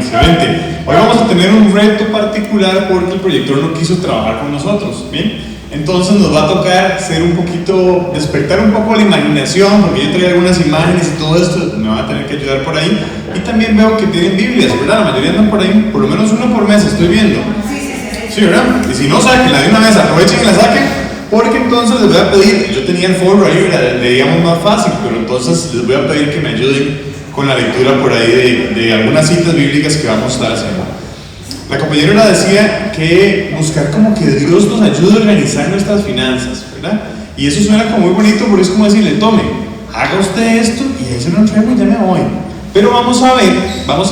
excelente. Hoy vamos a tener un reto particular porque el proyector no quiso trabajar con nosotros, ¿bien? Entonces nos va a tocar despertar un poco la imaginación, porque yo traigo algunas imágenes y todo esto, me van a tener que ayudar por ahí. Y también veo que tienen Biblias, ¿verdad? La mayoría andan por ahí, por lo menos uno por mes, estoy viendo. Sí, ¿verdad? Y si no, sáquenla de una vez, aprovechen y la saquen, porque entonces les voy a pedir, yo tenía el foro ahí, leíamos más fácil, pero entonces les voy a pedir que me ayuden con la lectura por ahí de algunas citas bíblicas que vamos a estar haciendo. La compañera decía que buscar como que Dios nos ayude a organizar nuestras finanzas, ¿verdad? Y eso suena como muy bonito, porque es como decirle, tome, haga usted esto y ahí se lo entrego y ya me voy. Pero vamos a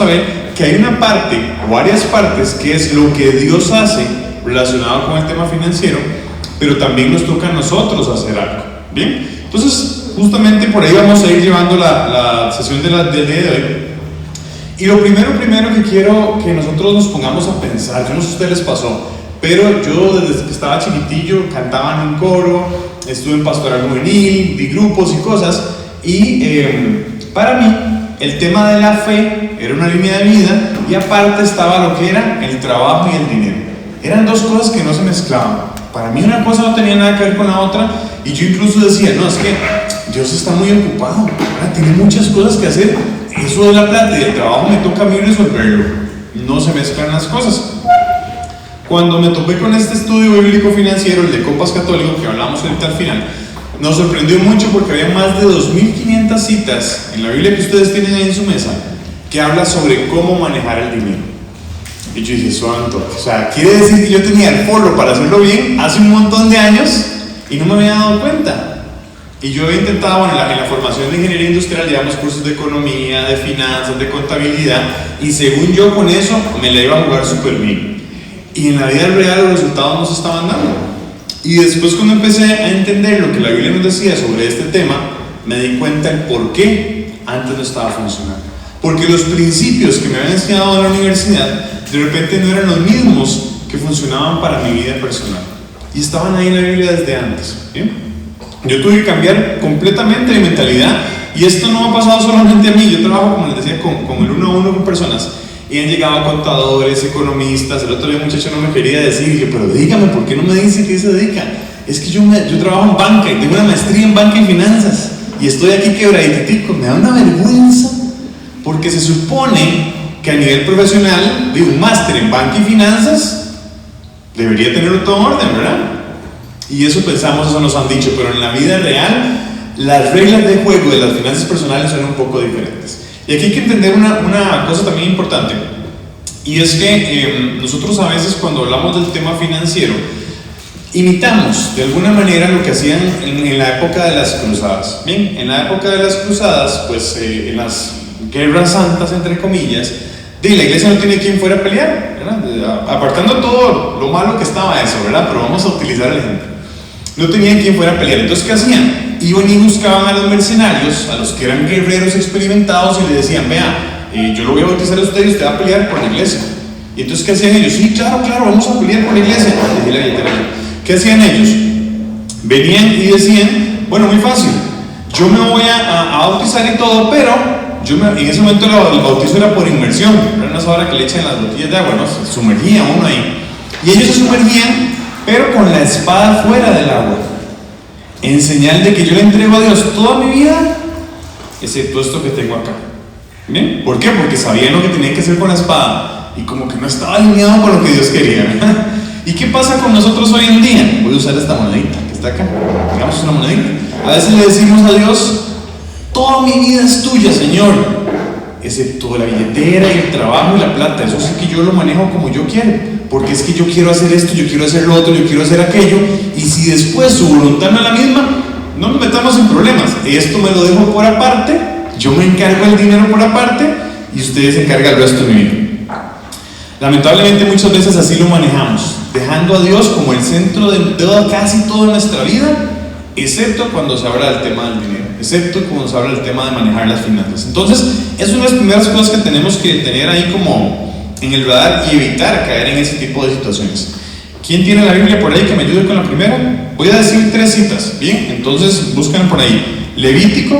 ver que hay una parte, o varias partes, que es lo que Dios hace relacionado con el tema financiero, pero también nos toca a nosotros hacer algo, ¿bien? Entonces, justamente por ahí vamos a ir llevando la sesión del día de hoy. Y lo primero que quiero que nosotros nos pongamos a pensar, yo no sé si a ustedes les pasó, pero yo desde que estaba chiquitillo cantaba en un coro, estuve en pastoral juvenil, vi grupos y cosas, y para mí el tema de la fe era una línea de vida, y aparte estaba lo que era el trabajo y el dinero. Eran dos cosas que no se mezclaban. Para mí una cosa no tenía nada que ver con la otra, y yo incluso decía, no, es que Dios está muy ocupado, ¿verdad? Tiene muchas cosas que hacer, eso de la plata y el trabajo me toca a mí resolverlo, no se mezclan las cosas. Cuando me topé con este estudio bíblico financiero, el de Copas Católico, que hablamos ahorita al final, nos sorprendió mucho porque había más de 2.500 citas en la Biblia que ustedes tienen ahí en su mesa, que habla sobre cómo manejar el dinero. Y yo dije, santo, o sea, quiere decir que yo tenía el foro para hacerlo bien hace un montón de años y no me había dado cuenta. Y yo he intentado, en la formación de ingeniería industrial llevamos cursos de economía, de finanzas, de contabilidad, y según yo con eso me la iba a jugar súper bien. Y en la vida real los resultados no se estaban dando. Y después, cuando empecé a entender lo que la Biblia nos decía sobre este tema, me di cuenta el por qué antes no estaba funcionando. Porque los principios que me habían enseñado en la universidad de repente no eran los mismos que funcionaban para mi vida personal, y estaban ahí en la Biblia desde antes, ¿bien? Yo tuve que cambiar completamente mi mentalidad, y esto no ha pasado solamente a mí. Yo trabajo, como les decía, con el uno a uno con personas, y han llegado contadores, economistas. El otro día un muchacho no me quería decir, dije, pero dígame, ¿por qué no me dice qué se dedica? Es que yo trabajo en banca, y tengo una maestría en banca y finanzas, y estoy aquí quebraditico. Me da una vergüenza, porque se supone que a nivel profesional, de un máster en banca y finanzas, debería tenerlo todo en orden, ¿verdad? Y eso pensamos, eso nos han dicho, pero en la vida real, las reglas de juego de las finanzas personales son un poco diferentes. Y aquí hay que entender una cosa también importante, y es que nosotros a veces, cuando hablamos del tema financiero, imitamos de alguna manera lo que hacían en la época de las cruzadas. Bien, en la época de las cruzadas, pues en las guerras santas, entre comillas, la iglesia no tiene quien fuera a pelear, ¿verdad? Apartando todo lo malo que estaba eso, ¿verdad? Pero vamos a utilizar el ejemplo. No tenían quien fuera a pelear. Entonces, ¿qué hacían? Iban y buscaban a los mercenarios, a los que eran guerreros experimentados, y le decían, vea, yo lo voy a bautizar a usted y usted va a pelear por la iglesia. Y entonces, ¿qué hacían ellos? Sí, claro, vamos a pelear por la iglesia. ¿Qué hacían ellos? Venían y decían, bueno, muy fácil, yo me voy a bautizar y todo, pero en ese momento el bautizo era por inmersión, era una sobra que le echan las botellas de agua, ¿no? Se sumergía uno ahí, y ellos se sumergían, pero con la espada fuera del agua, en señal de que yo le entrego a Dios toda mi vida, excepto esto que tengo acá. ¿Bien? ¿Por qué? Porque sabían lo que tenían que hacer con la espada, y como que no estaba alineado con lo que Dios quería, ¿verdad? ¿Y qué pasa con nosotros hoy en día? Voy a usar esta monedita que está acá, digamos una monedita. A veces le decimos a Dios, toda mi vida es tuya, Señor, excepto la billetera y el trabajo y la plata. Eso sí que yo lo manejo como yo quiero, porque es que yo quiero hacer esto, yo quiero hacer lo otro, yo quiero hacer aquello, y si después su voluntad no es la misma, no nos metamos en problemas. Esto me lo dejo por aparte, yo me encargo del dinero por aparte, y ustedes se encargan del resto de mi vida. Lamentablemente muchas veces así lo manejamos, dejando a Dios como el centro de casi toda nuestra vida, excepto cuando se habla del tema del dinero, excepto cuando se habla del tema de manejar las finanzas. Entonces, es una de las primeras cosas que tenemos que tener ahí como en el radar y evitar caer en ese tipo de situaciones. ¿Quién tiene la Biblia por ahí que me ayude con la primera? Voy a decir 3 citas, ¿bien? Entonces, buscan por ahí. Levítico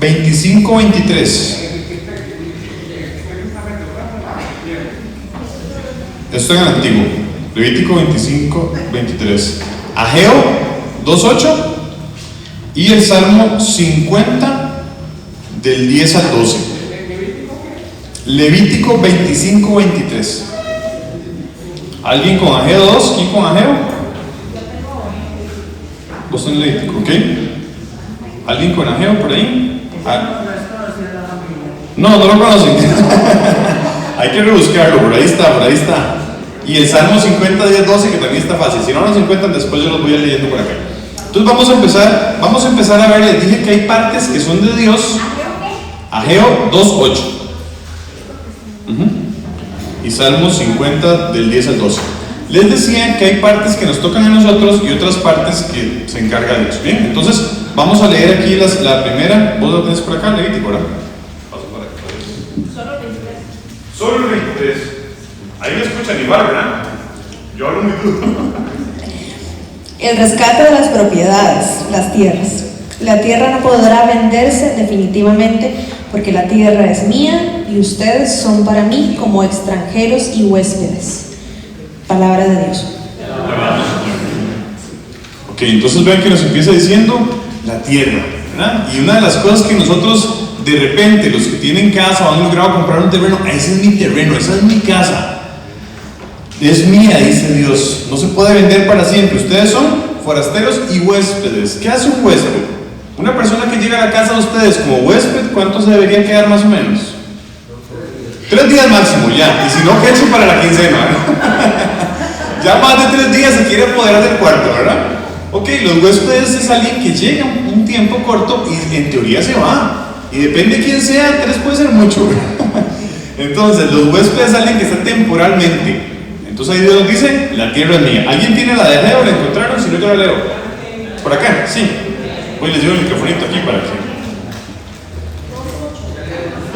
25-23. Esto en el antiguo. Levítico 25, 23. Ageo 2:8 y el Salmo 50 del 10 al 12. Levítico 25, 23. ¿Alguien con Ageo 2? ¿Quién con Ageo? Vos en Levítico, ¿ok? ¿Alguien con Ageo por ahí? No lo conocen. Hay que rebuscarlo, por ahí está. Y el Salmo 50, 10, 12, que también está fácil. Si no nos encuentran, después yo los voy a ir leyendo por acá. Entonces vamos a empezar a ver. Les dije que hay partes que son de Dios. Ageo 2:8 y Salmo 50 del 10 al 12. Les decía que hay partes que nos tocan a nosotros y otras partes que se encarga Dios. Bien, entonces vamos a leer aquí la primera. Vos lo tenés por acá, Levítico, ¿verdad? Paso para acá. Solo el 23. Ahí me escuchan igual, ¿verdad? Yo hablo muy duro. El rescate de las propiedades, las tierras. La tierra no podrá venderse definitivamente porque la tierra es mía y ustedes son para mí como extranjeros y huéspedes. Palabra de Dios. Ok, entonces vean que nos empieza diciendo la tierra, ¿verdad? Y una de las cosas que nosotros de repente, los que tienen casa o han logrado comprar un terreno, ese es mi terreno, esa es mi casa. Es mía, dice Dios, no se puede vender para siempre. Ustedes son forasteros y huéspedes. ¿Qué hace un huésped? Una persona que llega a la casa de ustedes como huésped, ¿cuánto se debería quedar más o menos? 3 días máximo, ya. Y si no, que eche para la quincena. Ya más de 3 días se quiere apoderar del cuarto, ¿verdad? Ok, los huéspedes es alguien que llega un tiempo corto y en teoría se va. Y depende de quién sea, 3 puede ser mucho. Entonces, los huéspedes es alguien que está temporalmente. Entonces ahí Dios dice, la tierra es mía. ¿Alguien tiene la de Ageo? ¿La encontraron? Si no, yo la leo. ¿Por acá? Sí. Voy les llevo el microfonito aquí para que...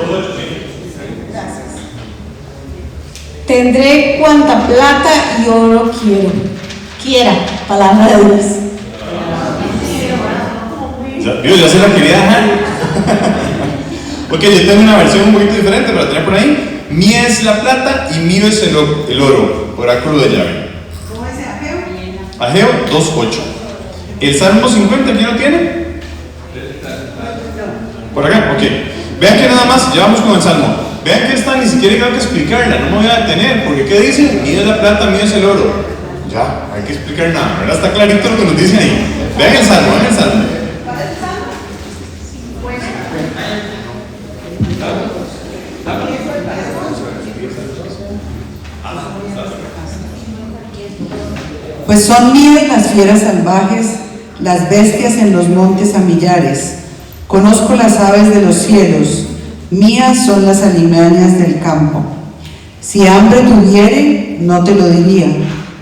2:8, sí. Gracias. Tendré cuanta plata y oro quiera, palabra de Dios. Ya se la quería dejar. Ok, yo tengo una versión un poquito diferente, pero la tenía por ahí. Mía es la plata y mío es el oro. Oráculo de llave. ¿Cómo es Ageo? Ageo 2:8. El Salmo 50, ¿quién lo tiene? Por acá, ok. Vean que nada más, ya vamos con el Salmo. Vean que esta ni siquiera tengo que explicarla, no me voy a detener, porque ¿qué dice? Mío es la plata, mío es el oro. Ya, hay que explicar nada, ¿verdad? Está clarito lo que nos dice ahí. Vean el Salmo, vean el Salmo. Pues son mías las fieras salvajes, las bestias en los montes a millares. Conozco las aves de los cielos, mías son las alimañas del campo. Si hambre tuviere, no te lo diría,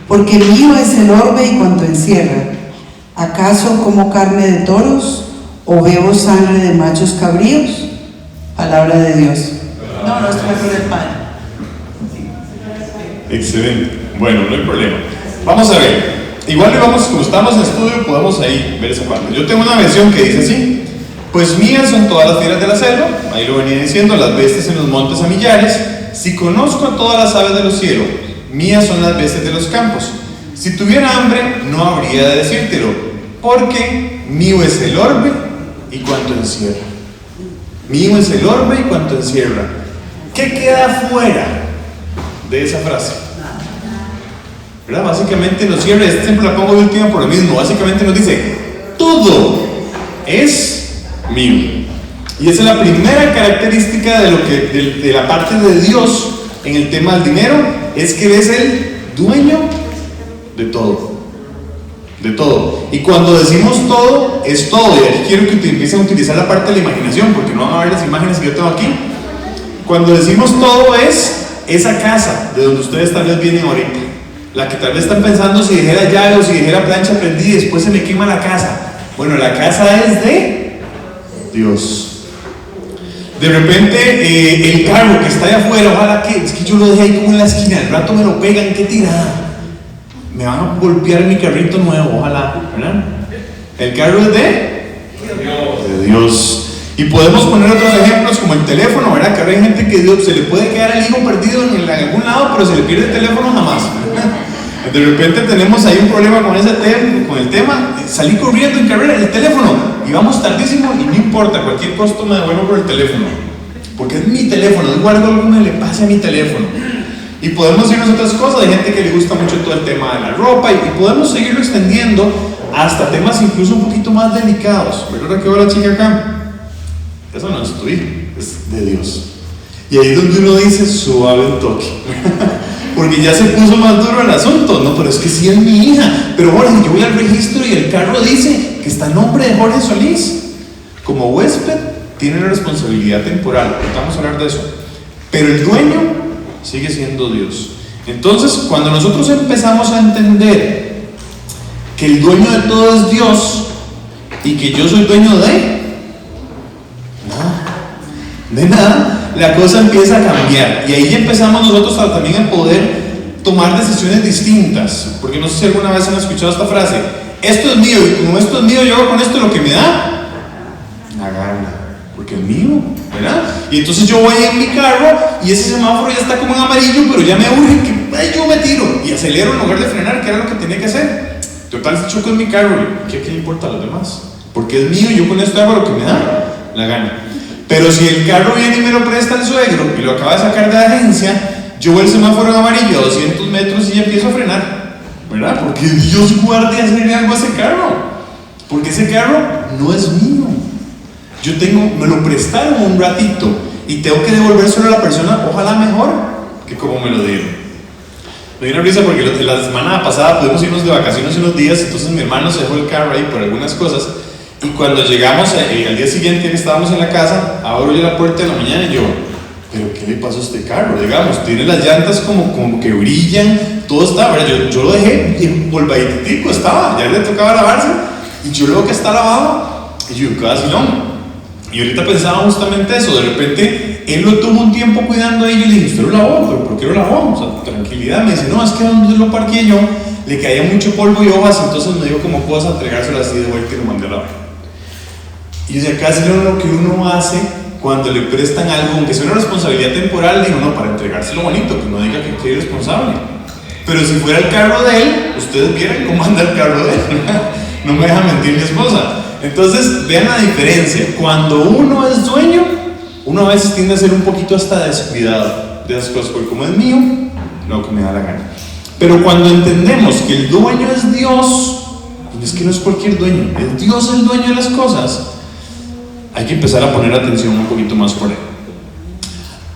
porque mío es el orbe y cuanto encierra. ¿Acaso como carne de toros o bebo sangre de machos cabríos? Palabra de Dios. No estoy por el pan. Excelente. Bueno, no hay problema. Vamos a ver. Igual le vamos, como estamos en estudio, podemos ahí ver esa parte. Yo tengo una versión que dice así: pues mías son todas las fieras de la selva, ahí lo venía diciendo, las bestias en los montes a millares. Si conozco a todas las aves de los cielos, mías son las bestias de los campos. Si tuviera hambre, no habría de decírtelo, porque mío es el orbe y cuanto encierra. Mío es el orbe y cuanto encierra. ¿Qué queda fuera de esa frase? ¿Verdad? Básicamente nos cierra, siempre la pongo de última por lo mismo. Básicamente nos dice, todo es mío. Y esa es la primera característica de la parte de Dios en el tema del dinero, es que Él es el dueño de todo. De todo. Y cuando decimos todo, es todo. Y aquí quiero que empiecen a utilizar la parte de la imaginación, porque no van a ver las imágenes que yo tengo aquí. Cuando decimos todo, es esa casa de donde ustedes tal vez vienen ahorita. La que tal vez están pensando si dijera llave o si dijera plancha prendida y después se me quema la casa. Bueno, la casa es de Dios. De repente el carro que está allá afuera, ojalá es que yo lo dejé ahí como en la esquina, al rato me lo pegan, qué tirada. Me van a golpear mi carrito nuevo, ojalá, ¿verdad? El carro es de Dios. Y podemos poner otros ejemplos como el teléfono, ¿verdad? Que ahora hay gente que se le puede quedar el hijo perdido en algún lado, pero se le pierde el teléfono jamás. De repente tenemos ahí un problema con el tema, salí corriendo en carrera, el teléfono, y vamos tardísimo y no importa, cualquier costo me devuelvo por el teléfono, porque es mi teléfono, no guardo algo que le pase a mi teléfono. Y podemos irnos a otras cosas, hay gente que le gusta mucho todo el tema de la ropa, y podemos seguirlo extendiendo hasta temas incluso un poquito más delicados. ¿Verdad que va la chica acá? Eso no es tu hijo, es de Dios. Y ahí es donde uno dice suave el toque. Porque ya se puso más duro el asunto. No, pero es que sí es mi hija. Pero Jorge, yo voy al registro y el carro dice que está a nombre de Jorge Solís. Como huésped, tiene una responsabilidad temporal. Ahorita vamos a hablar de eso. Pero el dueño sigue siendo Dios. Entonces, cuando nosotros empezamos a entender que el dueño de todo es Dios y que yo soy dueño de nada, la cosa empieza a cambiar. Y ahí empezamos nosotros también a poder tomar decisiones distintas. Porque no sé si alguna vez han escuchado esta frase: esto es mío, y como esto es mío, yo hago con esto lo que me da la gana, porque es mío, ¿verdad? Y entonces yo voy en mi carro y ese semáforo ya está como en amarillo, pero ya me urge que yo me tiro y acelero en lugar de frenar, que era lo que tenía que hacer. Total, choco en mi carro, ¿qué le importa a los demás? Porque es mío y yo con esto hago lo que me da la gana. Pero si el carro viene y me lo presta el suegro y lo acaba de sacar de la agencia, yo veo el semáforo en amarillo a 200 metros y ya empiezo a frenar, ¿verdad? Porque Dios guarde hacerle algo a ese carro, porque ese carro no es mío. Me lo prestaron un ratito y tengo que devolvérselo a la persona, ojalá mejor que como me lo dieron. Me dio una risa porque la semana pasada pudimos irnos de vacaciones unos días, entonces mi hermano se dejó el carro ahí por algunas cosas. Y cuando llegamos al día siguiente que estábamos en la casa, abro yo la puerta de la mañana y yo, ¿pero qué le pasó a este carro? Digamos, tiene las llantas como que brillan, todo está, ¿verdad? Yo lo dejé y polvaditico estaba, ya le tocaba lavarse, y yo luego que está lavado, y yo, qué vacilón. Y ahorita pensaba justamente eso, de repente él lo tuvo un tiempo cuidando ahí, y yo le dije, ¿usted lo lavó? ¿Pero por qué lo lavó? O sea, tranquilidad. Me dice, no, es que donde lo parqué yo, le caía mucho polvo y hojas, entonces me dio como cosa entregárselo así de vuelta y lo mandé a lavar. Y o sea, casi lo que uno hace cuando le prestan algo, aunque sea una responsabilidad temporal, digo, no, para entregárselo bonito, que no diga que soy responsable. Pero si fuera el carro de él, ustedes vieran cómo anda el carro de él. No me deja mentir mi esposa. Entonces, vean la diferencia. Cuando uno es dueño, uno a veces tiende a ser un poquito hasta descuidado de esas cosas, porque como es mío, lo que me da la gana. Pero cuando entendemos que el dueño es Dios, es que no es cualquier dueño, es Dios el dueño de las cosas, hay que empezar a poner atención un poquito más por él.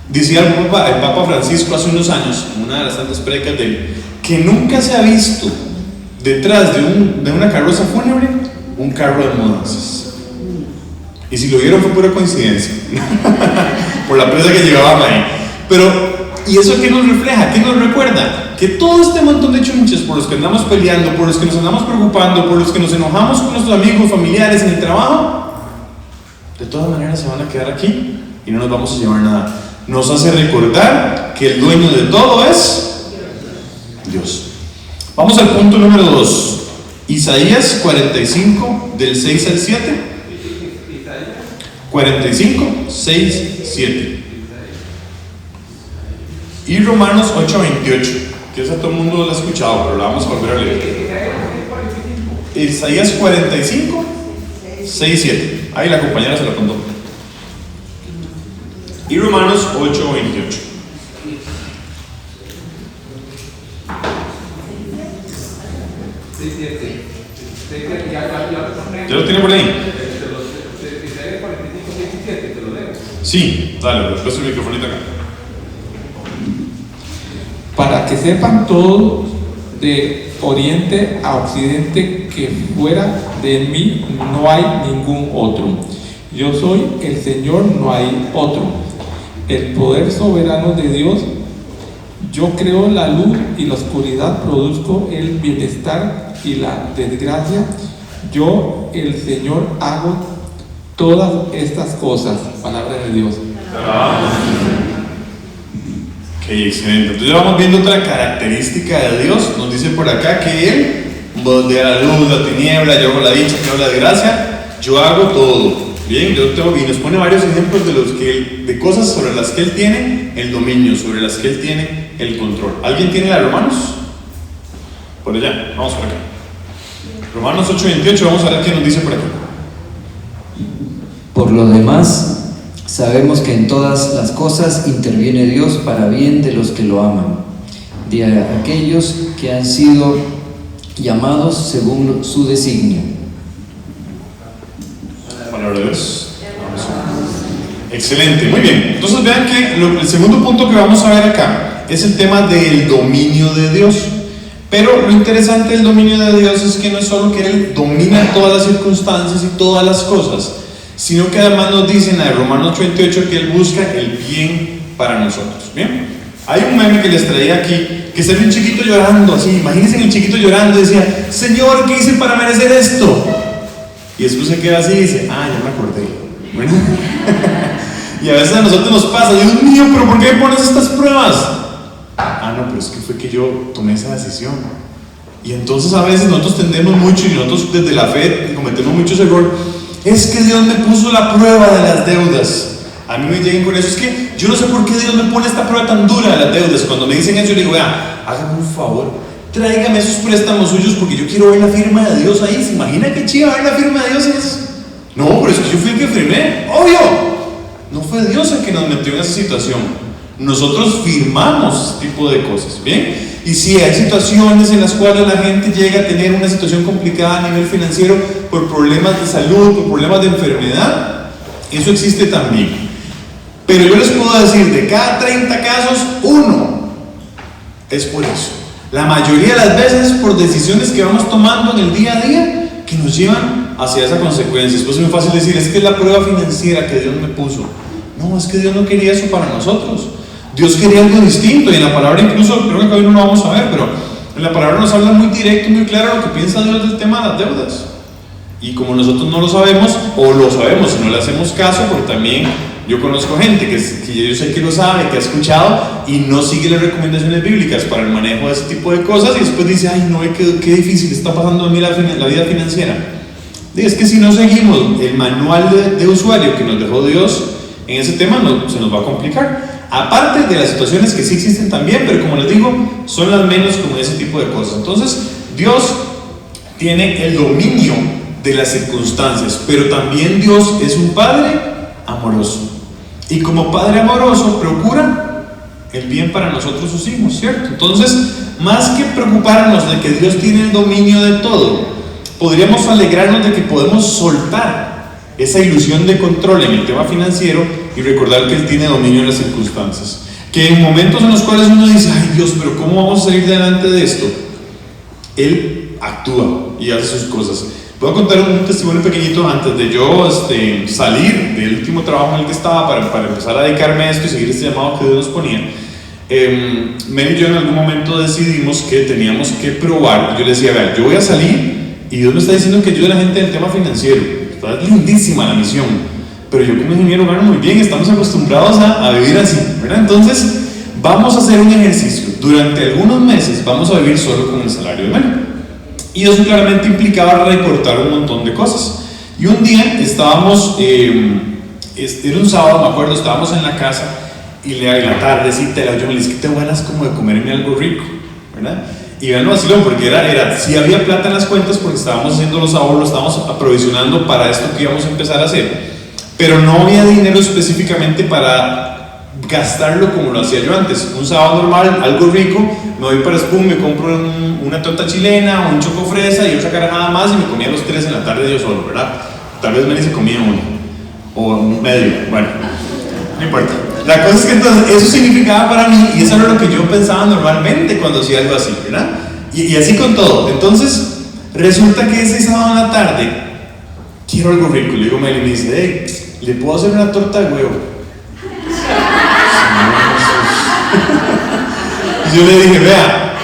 Decía el Papa Francisco hace unos años, en una de las tantas prédicas de él, que nunca se ha visto detrás de una carroza fúnebre un carro de mudanzas. Y si lo vieron fue pura coincidencia, por la presa que llevaban ahí. Pero, ¿y eso qué nos refleja? ¿Qué nos recuerda? Que todo este montón de chunches por los que andamos peleando, por los que nos andamos preocupando, por los que nos enojamos con nuestros amigos, familiares en el trabajo, de todas maneras se van a quedar aquí y no nos vamos a llevar nada. Nos hace recordar que el dueño de todo es Dios. Vamos al punto número 2. Isaías 45, del 6 al 7. 45, 6, 7. Y Romanos 8, 28. Que esa todo el mundo lo ha escuchado, pero la vamos a volver a leer. Isaías 45, 6, 7. Ahí la compañera se lo apuntó. Y Romanos 8, 28. ¿Ya lo tiene por ahí? Sí, dale, después el microfonito acá. Para que sepan todos de oriente a occidente que fuera de mí no hay ningún otro. Yo soy el Señor, no hay otro. El poder soberano de Dios. Yo creo la luz y la oscuridad, produzco el bienestar y la desgracia. Yo, el Señor, hago todas estas cosas. Palabra de Dios. Ok, excelente. Entonces ya vamos viendo otra característica de Dios. Nos dice por acá que Él moldea la luz, la tiniebla, yo hago la dicha, yo hago la desgracia, yo hago todo. Bien, y nos pone varios ejemplos de cosas sobre las que él tiene el dominio, sobre las que él tiene el control. ¿Alguien tiene la de Romanos? Por allá, vamos por acá. Romanos 8:28, vamos a ver qué nos dice por aquí. Por lo demás, sabemos que en todas las cosas interviene Dios para bien de los que lo aman, de aquellos que han sido llamados según su designio. Palabra de Dios. Excelente, muy bien. Entonces vean que el segundo punto que vamos a ver acá es el tema del dominio de Dios. Pero lo interesante del dominio de Dios es que no es solo que Él domina todas las circunstancias y todas las cosas, sino que además nos dice en Romanos 28 que Él busca el bien para nosotros. Bien, hay un meme que les traía aquí, que sale un chiquito llorando así. Imagínense el chiquito llorando y decía: Señor, ¿qué hice para merecer esto? Y después se queda así y dice: ah, ya me acordé. Bueno. Y a veces a nosotros nos pasa: Dios mío, ¿pero por qué me pones estas pruebas? Ah, no, pero es que fue que yo tomé esa decisión. Y entonces a veces nosotros tendemos mucho, y nosotros desde la fe cometemos muchos errores. Es que Dios me puso la prueba de las deudas. A mí me llegan con eso: es que yo no sé por qué Dios me pone esta prueba tan dura de las deudas. Cuando me dicen eso, yo le digo: vea, hágame un favor, tráigame esos préstamos suyos porque yo quiero ver la firma de Dios ahí. ¿Se imagina qué chiva ver la firma de Dios es? No, pero es que yo fui el que firmé, obvio. No fue Dios el que nos metió en esa situación. Nosotros firmamos ese tipo de cosas, ¿bien? Y si hay situaciones en las cuales la gente llega a tener una situación complicada a nivel financiero por problemas de salud, por problemas de enfermedad, eso existe también. Pero yo les puedo decir, de cada 30 casos, 1 es por eso. La mayoría de las veces por decisiones que vamos tomando en el día a día que nos llevan hacia esa consecuencia. Después es muy fácil decir: es que es la prueba financiera que Dios me puso. No, es que Dios no quería eso para nosotros. Dios quería algo distinto, y en la palabra incluso, creo que hoy no lo vamos a ver, pero en la palabra nos habla muy directo, muy claro lo que piensa Dios del tema de las deudas. Y como nosotros no lo sabemos, o lo sabemos y no le hacemos caso, porque también yo conozco gente que yo sé que lo sabe, que ha escuchado y no sigue las recomendaciones bíblicas para el manejo de ese tipo de cosas, y después dice: ay, no, qué difícil está pasando a mí la vida financiera. Y es que si no seguimos el manual de usuario que nos dejó Dios en ese tema, se nos va a complicar. Aparte de las situaciones que sí existen también, pero como les digo, son las menos como ese tipo de cosas. Entonces, Dios tiene el dominio de las circunstancias, pero también Dios es un Padre amoroso. Y como Padre amoroso, procura el bien para nosotros sus hijos, ¿cierto? Entonces, más que preocuparnos de que Dios tiene el dominio de todo, podríamos alegrarnos de que podemos soltar esa ilusión de control en el tema financiero y recordar que Él tiene dominio en las circunstancias. Que en momentos en los cuales uno dice: ay Dios, pero ¿cómo vamos a salir delante de esto? Él actúa y hace sus cosas. Voy a contar un testimonio pequeñito antes de yo salir del último trabajo en el que estaba para empezar a dedicarme a esto y seguir este llamado que Dios nos ponía. Mel y yo en algún momento decidimos que teníamos que probar. Yo le decía: vea, yo voy a salir y Dios me está diciendo que ayude a la gente en el tema financiero. Está lindísima la misión, pero yo como ingeniero gano muy bien, estamos acostumbrados a vivir así, ¿verdad? Entonces vamos a hacer un ejercicio. Durante algunos meses vamos a vivir solo con el salario de Mel, y eso claramente implicaba recortar un montón de cosas. Y un día estábamos, era un sábado, me acuerdo, estábamos en la casa y en la tardecita yo me dije: que tengo ganas como de comerme algo rico, ¿verdad? Y vean lo vacilón, porque sí había plata en las cuentas, porque estábamos haciendo los ahorros, estábamos aprovisionando para esto que íbamos a empezar a hacer, pero no había dinero específicamente para gastarlo como lo hacía yo antes. Un sábado normal, algo rico, me voy para Spoon, me compro una torta chilena, un choco fresa y otra cara nada más, y me comía los 3 en la tarde yo solo, ¿verdad? Tal vez Meli se comía uno, o medio, bueno, no importa. La cosa es que entonces eso significaba para mí, y eso era lo que yo pensaba normalmente cuando hacía algo así, ¿verdad? Y así con todo. Entonces resulta que ese sábado en la tarde quiero algo rico. Le digo a Meli, y me dice: hey, ¿le puedo hacer una torta de huevo? Y yo le dije: vea,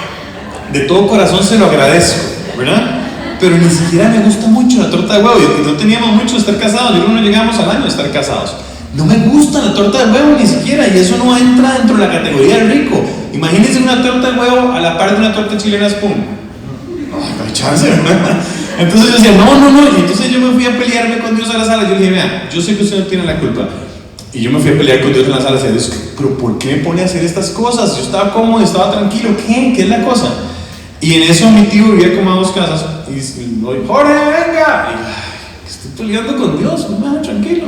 de todo corazón se lo agradezco, ¿verdad? Pero ni siquiera me gusta mucho la torta de huevo, y no teníamos mucho de estar casados. Yo creo que no llegamos al año de estar casados. No me gusta la torta de huevo ni siquiera, y eso no entra dentro de la categoría de rico. Imagínense una torta de huevo a la par de una torta chilena Spoon. No hay chance, ¿verdad? Entonces yo decía, no. Y entonces yo me fui a pelearme con Dios a la sala. Yo le dije, vea, yo sé que usted no tiene la culpa. Y yo me fui a pelear con Dios en la sala. Y decía, Dios, pero ¿por qué me pone a hacer estas cosas? Yo estaba cómodo, estaba tranquilo. ¿Qué es la cosa? Y en eso mi tío vivía como a 2 casas. Y dice, Jorge, venga. Y estoy peleando con Dios, no, tranquilo.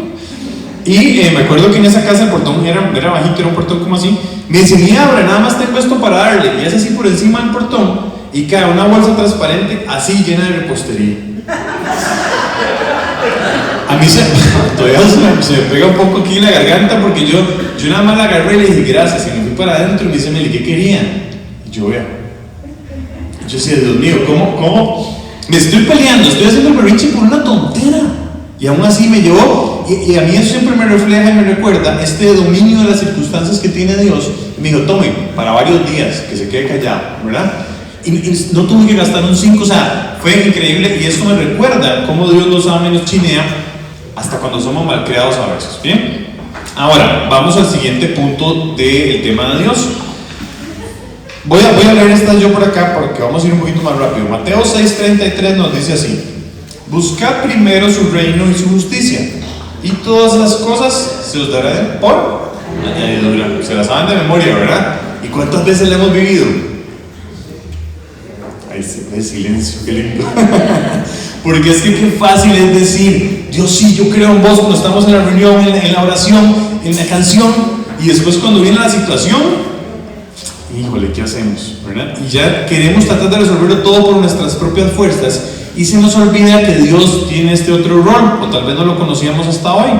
Y me acuerdo que en esa casa el portón era bajito, era un portón como así. Me dice, mira, Abra, nada más tengo esto para darle. Y hace así por encima del portón. Y cae una bolsa transparente así llena de repostería. A mí todavía se me pega un poco aquí en la garganta porque yo nada más la agarré y le dije gracias. Y me fui para adentro y me dice, Meli, ¿qué quería? Y yo, vea. Yo decía, Dios mío, ¿cómo? Me estoy peleando, estoy haciendo el berrinche por una tontera. Y aún así me llevó. Y a mí eso siempre me refleja y me recuerda este dominio de las circunstancias que tiene Dios. Y me dijo, tome, para varios días, que se quede callado, ¿verdad? Y no tuve que gastar un 5, o sea, fue increíble. Y esto me recuerda cómo Dios nos ama y nos chinea hasta cuando somos malcriados a veces. Bien, ahora vamos al siguiente punto del tema de Dios. Voy a leer estas yo por acá porque vamos a ir un poquito más rápido. Mateo 6:33 nos dice así: buscad primero su reino y su justicia, y todas las cosas se os darán por añadidura. Se las saben de memoria, ¿verdad? ¿Y cuántas veces la hemos vivido? Ahí se ve silencio, qué lindo. Porque es que qué fácil es decir, Dios sí, yo creo en vos, cuando estamos en la reunión, en la oración, en la canción, y después cuando viene la situación, híjole, ¿qué hacemos? ¿Verdad? Y ya queremos tratar de resolverlo todo por nuestras propias fuerzas, y se nos olvida que Dios tiene este otro rol, o tal vez no lo conocíamos hasta hoy,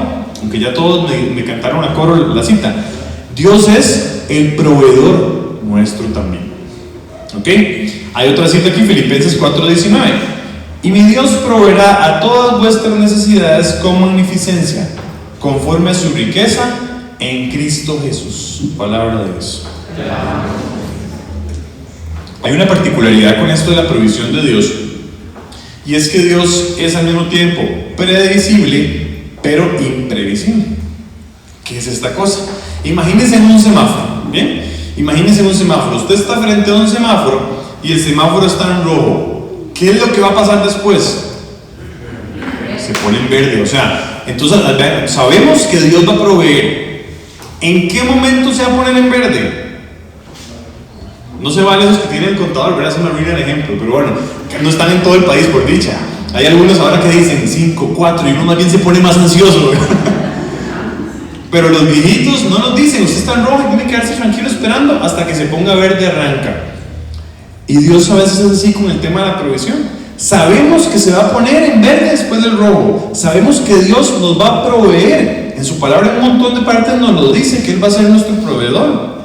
aunque ya todos me cantaron a coro la cita. Dios es el proveedor nuestro también. ¿Ok? Hay otra cita aquí, Filipenses 4:19. Y mi Dios proveerá a todas vuestras necesidades con magnificencia, conforme a su riqueza en Cristo Jesús. Palabra de Dios. Hay una particularidad con esto de la provisión de Dios, y es que Dios es al mismo tiempo predecible, pero imprevisible. ¿Qué es esta cosa? Imagínense en un semáforo, ¿bien? Imagínense en un semáforo. Usted está frente a un semáforo y el semáforo está en rojo. ¿Qué es lo que va a pasar después? Se pone en verde. O sea, entonces sabemos que Dios va a proveer. ¿En qué momento se va a poner en verde? No se vale esos que tienen el contador, ¿verdad? Se me arruina el ejemplo, pero bueno, no están en todo el país por dicha. Hay algunos ahora que dicen 5, 4 y uno más bien se pone más ansioso, ¿verdad? Pero los viejitos no nos dicen, usted está en rojo y tiene que quedarse tranquilo esperando hasta que se ponga verde, arranca. Y Dios a veces es así con el tema de la provisión. Sabemos que se va a poner en verde después del rojo. Sabemos que Dios nos va a proveer. En su palabra en un montón de partes nos lo dice, que Él va a ser nuestro proveedor.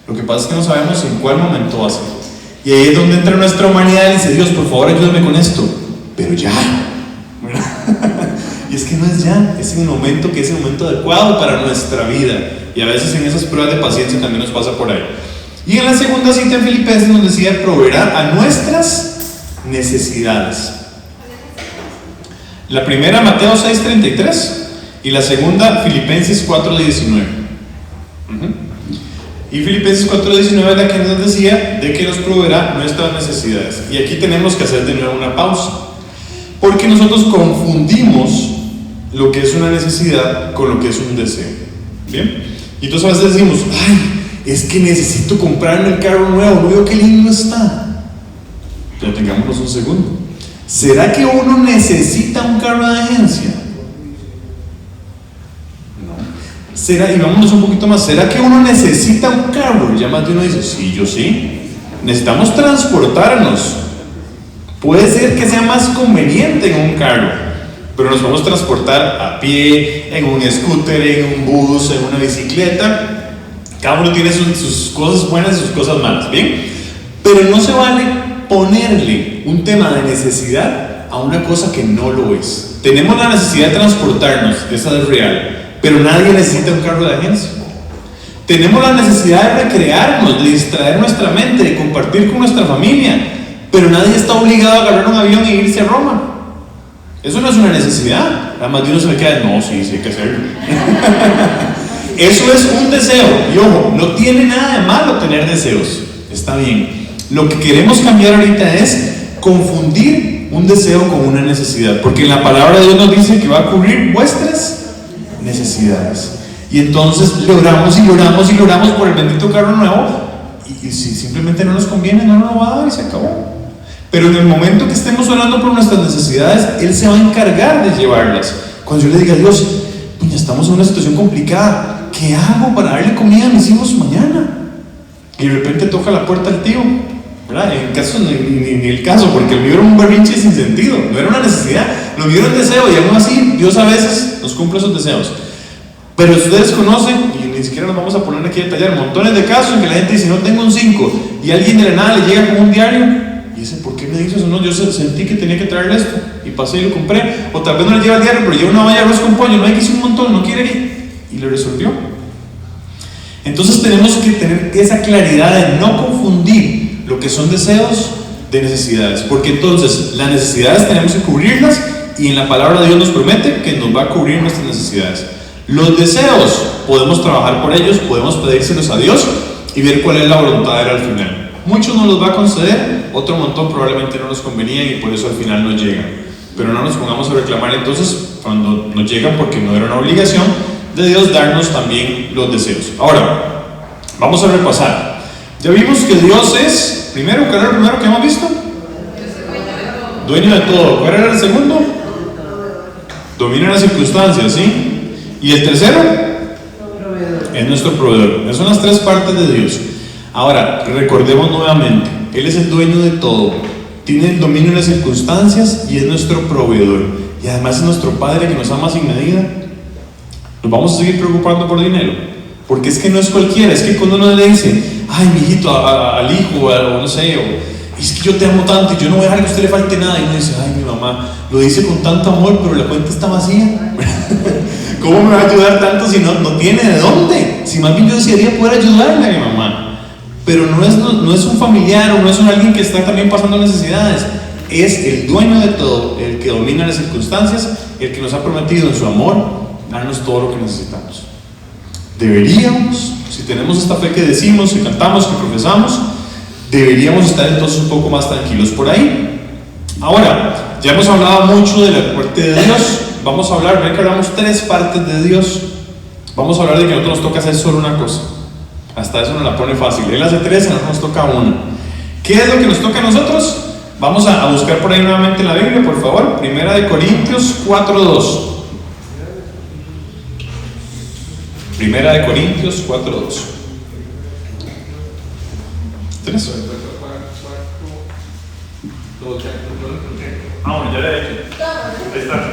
Lo que pasa es que no sabemos en cuál momento va a ser. Y ahí es donde entra nuestra humanidad y dice, Dios, por favor ayúdame con esto. Pero ya. Y es que no es ya, es en el momento que es el momento adecuado para nuestra vida. Y a veces en esas pruebas de paciencia también nos pasa por ahí. Y en la segunda cita en Filipenses nos decía, proveerá a nuestras necesidades. La primera, Mateo 6:33, y la segunda, Filipenses 4:19. Y Filipenses 4:19 es la que nos decía de que nos proveerá nuestras necesidades. Y aquí tenemos que hacer de nuevo una pausa, porque nosotros confundimos lo que es una necesidad con lo que es un deseo. ¿Bien? Y entonces a veces decimos, ay, es que necesito comprarme el carro nuevo, no veo qué lindo está. Pero tengámonos un segundo. ¿Será que uno necesita un carro de agencia? No. ¿Será, y vámonos un poquito más, ¿será que uno necesita un carro? Ya más de uno dice, sí, yo sí. Necesitamos transportarnos. Puede ser que sea más conveniente en un carro, pero nos vamos a transportar a pie, en un scooter, en un bus, en una bicicleta. Cada uno tiene sus cosas buenas y sus cosas malas, ¿bien? Pero no se vale ponerle un tema de necesidad a una cosa que no lo es. Tenemos la necesidad de transportarnos, esa es real, pero nadie necesita un carro de agencia. Tenemos la necesidad de recrearnos, de distraer nuestra mente, de compartir con nuestra familia, pero nadie está obligado a agarrar un avión e irse a Roma. Eso no es una necesidad. Además de uno se le queda, no, sí hay que hacerlo. Eso es un deseo, y ojo, no tiene nada de malo tener deseos, está bien. Lo que queremos cambiar ahorita es confundir un deseo con una necesidad, porque la palabra de Dios nos dice que va a cubrir vuestras necesidades. Y entonces le oramos y oramos y oramos por el bendito carro nuevo, y si simplemente no nos conviene, no nos lo va a dar y se acabó. Pero en el momento que estemos orando por nuestras necesidades, Él se va a encargar de llevarlas. Cuando yo le diga a Dios, puña, estamos en una situación complicada, ¿qué hago para darle comida a mis hijos mañana? Y de repente toca la puerta al tío, ¿verdad? En el caso, ni el caso, porque el mío era un berrinche sin sentido, no era una necesidad, lo mío era un deseo, y aún así Dios a veces nos cumple esos deseos. Pero ustedes conocen, y ni siquiera nos vamos a poner aquí a detallar, montones de casos en que la gente dice, no tengo un 5, y alguien de la nada le llega con un diario, y dice, ¿por qué me dices eso? No, yo sentí que tenía que traerle esto, y pasé y lo compré. O tal vez no le lleva el diario, pero lleva una olla de arroz con pollo, no hay que hice un montón, no quiere ir, y le resolvió. Entonces tenemos que tener esa claridad de no confundir lo que son deseos de necesidades, porque entonces las necesidades tenemos que cubrirlas, y en la palabra de Dios nos promete que nos va a cubrir nuestras necesidades. Los deseos podemos trabajar por ellos, podemos pedírselos a Dios y ver cuál es la voluntad de Él al final. Muchos nos los va a conceder, otro montón probablemente no nos convenían y por eso al final no llegan. Pero no nos pongamos a reclamar entonces cuando nos llegan, porque no era una obligación de Dios darnos también los deseos. Ahora, vamos a repasar. Ya vimos que Dios es, primero, ¿cuál era el primero que hemos visto? Dueño de todo. ¿Cuál era el segundo? Domina las circunstancias, ¿sí? Y el tercero es nuestro proveedor. Esas son las tres partes de Dios. Ahora, recordemos nuevamente, Él es el dueño de todo, tiene el dominio en las circunstancias y es nuestro proveedor. Y además es nuestro Padre que nos ama sin medida. ¿Nos vamos a seguir preocupando por dinero? Porque es que no es cualquiera, es que cuando uno le dice, ay, mijito, al hijo, o no sé, es que yo te amo tanto y yo no voy a dejar que a usted le falte nada, y uno dice, ay, mi mamá lo dice con tanto amor, pero la cuenta está vacía. ¿Cómo me va a ayudar tanto si no tiene de dónde? Si más bien yo desearía poder ayudarle a mi mamá. Pero no es un familiar o no es alguien que está también pasando necesidades. Es el dueño de todo, el que domina las circunstancias, el que nos ha prometido en su amor darnos todo lo que necesitamos. Deberíamos, si tenemos esta fe que decimos, que cantamos, que profesamos, deberíamos estar entonces un poco más tranquilos por ahí. Ahora, ya hemos hablado mucho de la parte de Dios. Vamos a hablar, ven que hablamos tres partes de Dios. Vamos a hablar de que a nosotros nos toca hacer solo una cosa. Hasta eso nos la pone fácil. Él hace tres, a nosotros nos toca una. ¿Qué es lo que nos toca a nosotros? Vamos a buscar por ahí nuevamente en la Biblia, por favor. Primera de Corintios 4:2. Primera de Corintios 4:2. ¿Tres? Bueno, ya le he hecho. Ahí está,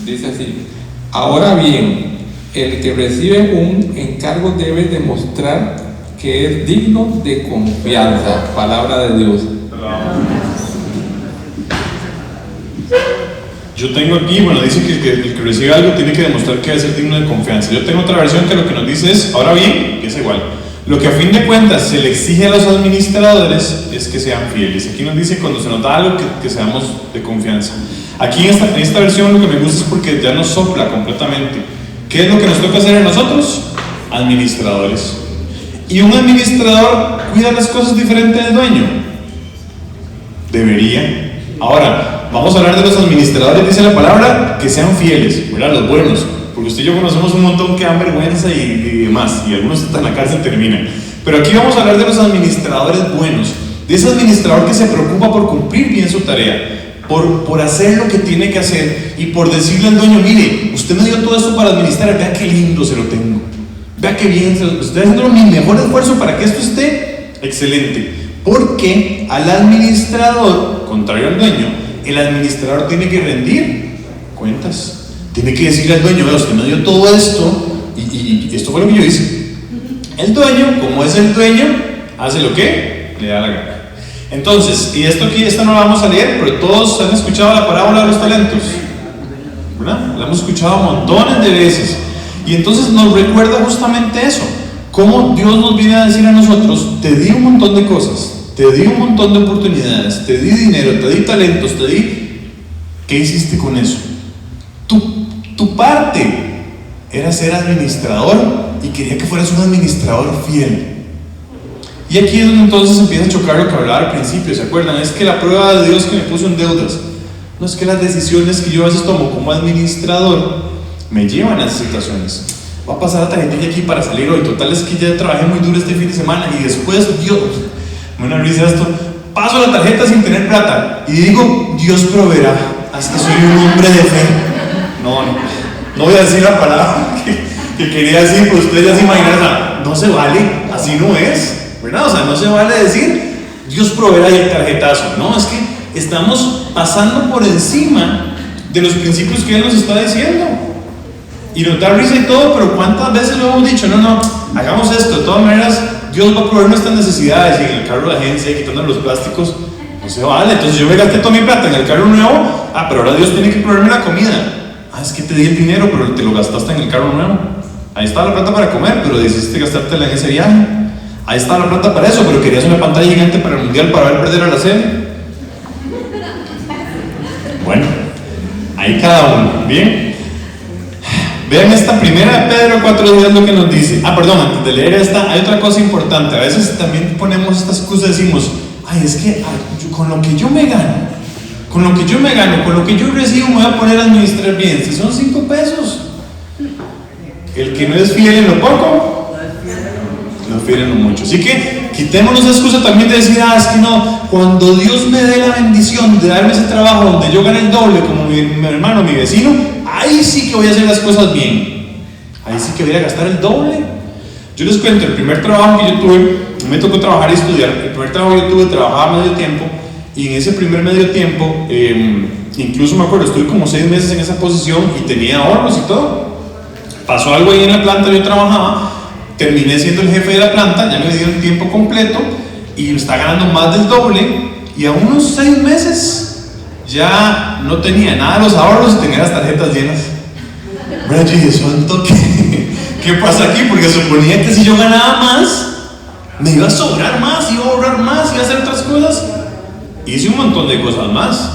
dice así: ahora bien, el que recibe un encargo debe demostrar que es digno de confianza. Palabra de Dios. Yo tengo aquí, bueno, dice que el que recibe algo tiene que demostrar que debe ser digno de confianza. Yo tengo otra versión que lo que nos dice es, ahora bien, que es igual. Lo que a fin de cuentas se le exige a los administradores es que sean fieles. Aquí nos dice cuando se nos da algo que seamos de confianza. Aquí en esta versión lo que me gusta es porque ya nos sopla completamente. ¿Qué es lo que nos toca hacer a nosotros? Administradores. ¿Y un administrador cuida las cosas diferente del dueño? Debería. Ahora, vamos a hablar de los administradores, dice la palabra, que sean fieles, ¿verdad? Los buenos. Porque usted y yo conocemos un montón que dan vergüenza y demás, y algunos están en la cárcel terminan. Pero aquí vamos a hablar de los administradores buenos, de ese administrador que se preocupa por cumplir bien su tarea, por hacer lo que tiene que hacer y por decirle al dueño, mire, usted me dio todo esto para administrar, vea qué lindo se lo tengo, vea qué bien, estoy haciendo mi mejor esfuerzo para que esto esté excelente. Porque al administrador, contrario al dueño, el administrador tiene que rendir cuentas. Tiene que decirle al dueño, usted me dio todo esto y esto fue lo que yo hice. El dueño, como es el dueño, hace lo que le da la gana. Entonces, y esto no lo vamos a leer, pero todos han escuchado la parábola de los talentos, ¿verdad? La hemos escuchado montones de veces. Y entonces nos recuerda justamente eso. Cómo Dios nos viene a decir a nosotros, te di un montón de cosas, te di un montón de oportunidades, te di dinero, te di talentos, ¿qué hiciste con eso? Tu parte era ser administrador y quería que fueras un administrador fiel. Y aquí es donde entonces empieza a chocar lo que hablaba al principio, ¿se acuerdan? Es que la prueba de Dios que me puso en deudas, no es que las decisiones que yo a veces tomo como administrador me llevan a esas situaciones. Voy a pasar la tarjetilla aquí para salir hoy, total es que ya trabajé muy duro este fin de semana y después, Dios, me da una risa esto, paso la tarjeta sin tener plata y digo, Dios proveerá, hasta soy un hombre de fe. No voy a decir la palabra que quería decir, pues ustedes ya se imaginan, o sea, no se vale, así no es, ¿verdad? O sea, no se vale decir, Dios proveerá y el tarjetazo, no, es que estamos pasando por encima de los principios que Él nos está diciendo. Y nos da risa y todo, pero ¿cuántas veces lo hemos dicho? No, hagamos esto, de todas maneras, Dios va a proveer nuestras necesidades. Y en el carro de agencia, quitando los plásticos, no se vale. Entonces yo me gasté toda mi plata en el carro nuevo, pero ahora Dios tiene que proveerme la comida. Es que te di el dinero, pero te lo gastaste en el carro nuevo. Ahí está la plata para comer, pero decidiste gastártela en ese viaje. Ahí está la plata para eso, pero querías una pantalla gigante para el mundial para ver perder a la serie. Bueno, ahí cada uno, ¿bien? Vean esta primera de Pedro 4:10 lo que nos dice. Perdón, antes de leer esta, hay otra cosa importante. A veces también ponemos esta excusa, decimos, es que con lo que yo me gano, con lo que yo recibo, me voy a poner a administrar bien. Si son 5 pesos, el que no es fiel en lo poco, no es fiel en lo mucho. Así que quitémonos esa excusa también de decir, es que no, cuando Dios me dé la bendición de darme ese trabajo donde yo gane el doble, como mi hermano, mi vecino, ahí sí que voy a hacer las cosas bien. Ahí sí que voy a gastar el doble. Yo les cuento, el primer trabajo que yo tuve, me tocó trabajar y estudiar. El primer trabajo que yo tuve, trabajaba medio tiempo. Y en ese primer medio tiempo, incluso me acuerdo, estuve como 6 meses en esa posición y tenía ahorros y todo. Pasó algo ahí en la planta, yo trabajaba, terminé siendo el jefe de la planta, ya me dieron tiempo completo y está ganando más del doble. Y a unos 6 meses ya no tenía nada de los ahorros y tenía las tarjetas llenas. Bueno, yo dije, ¿santo qué pasa aquí? Porque suponía que si yo ganaba más, me iba a sobrar más, iba a ahorrar más, iba a hacer otras cosas. Hice un montón de cosas más,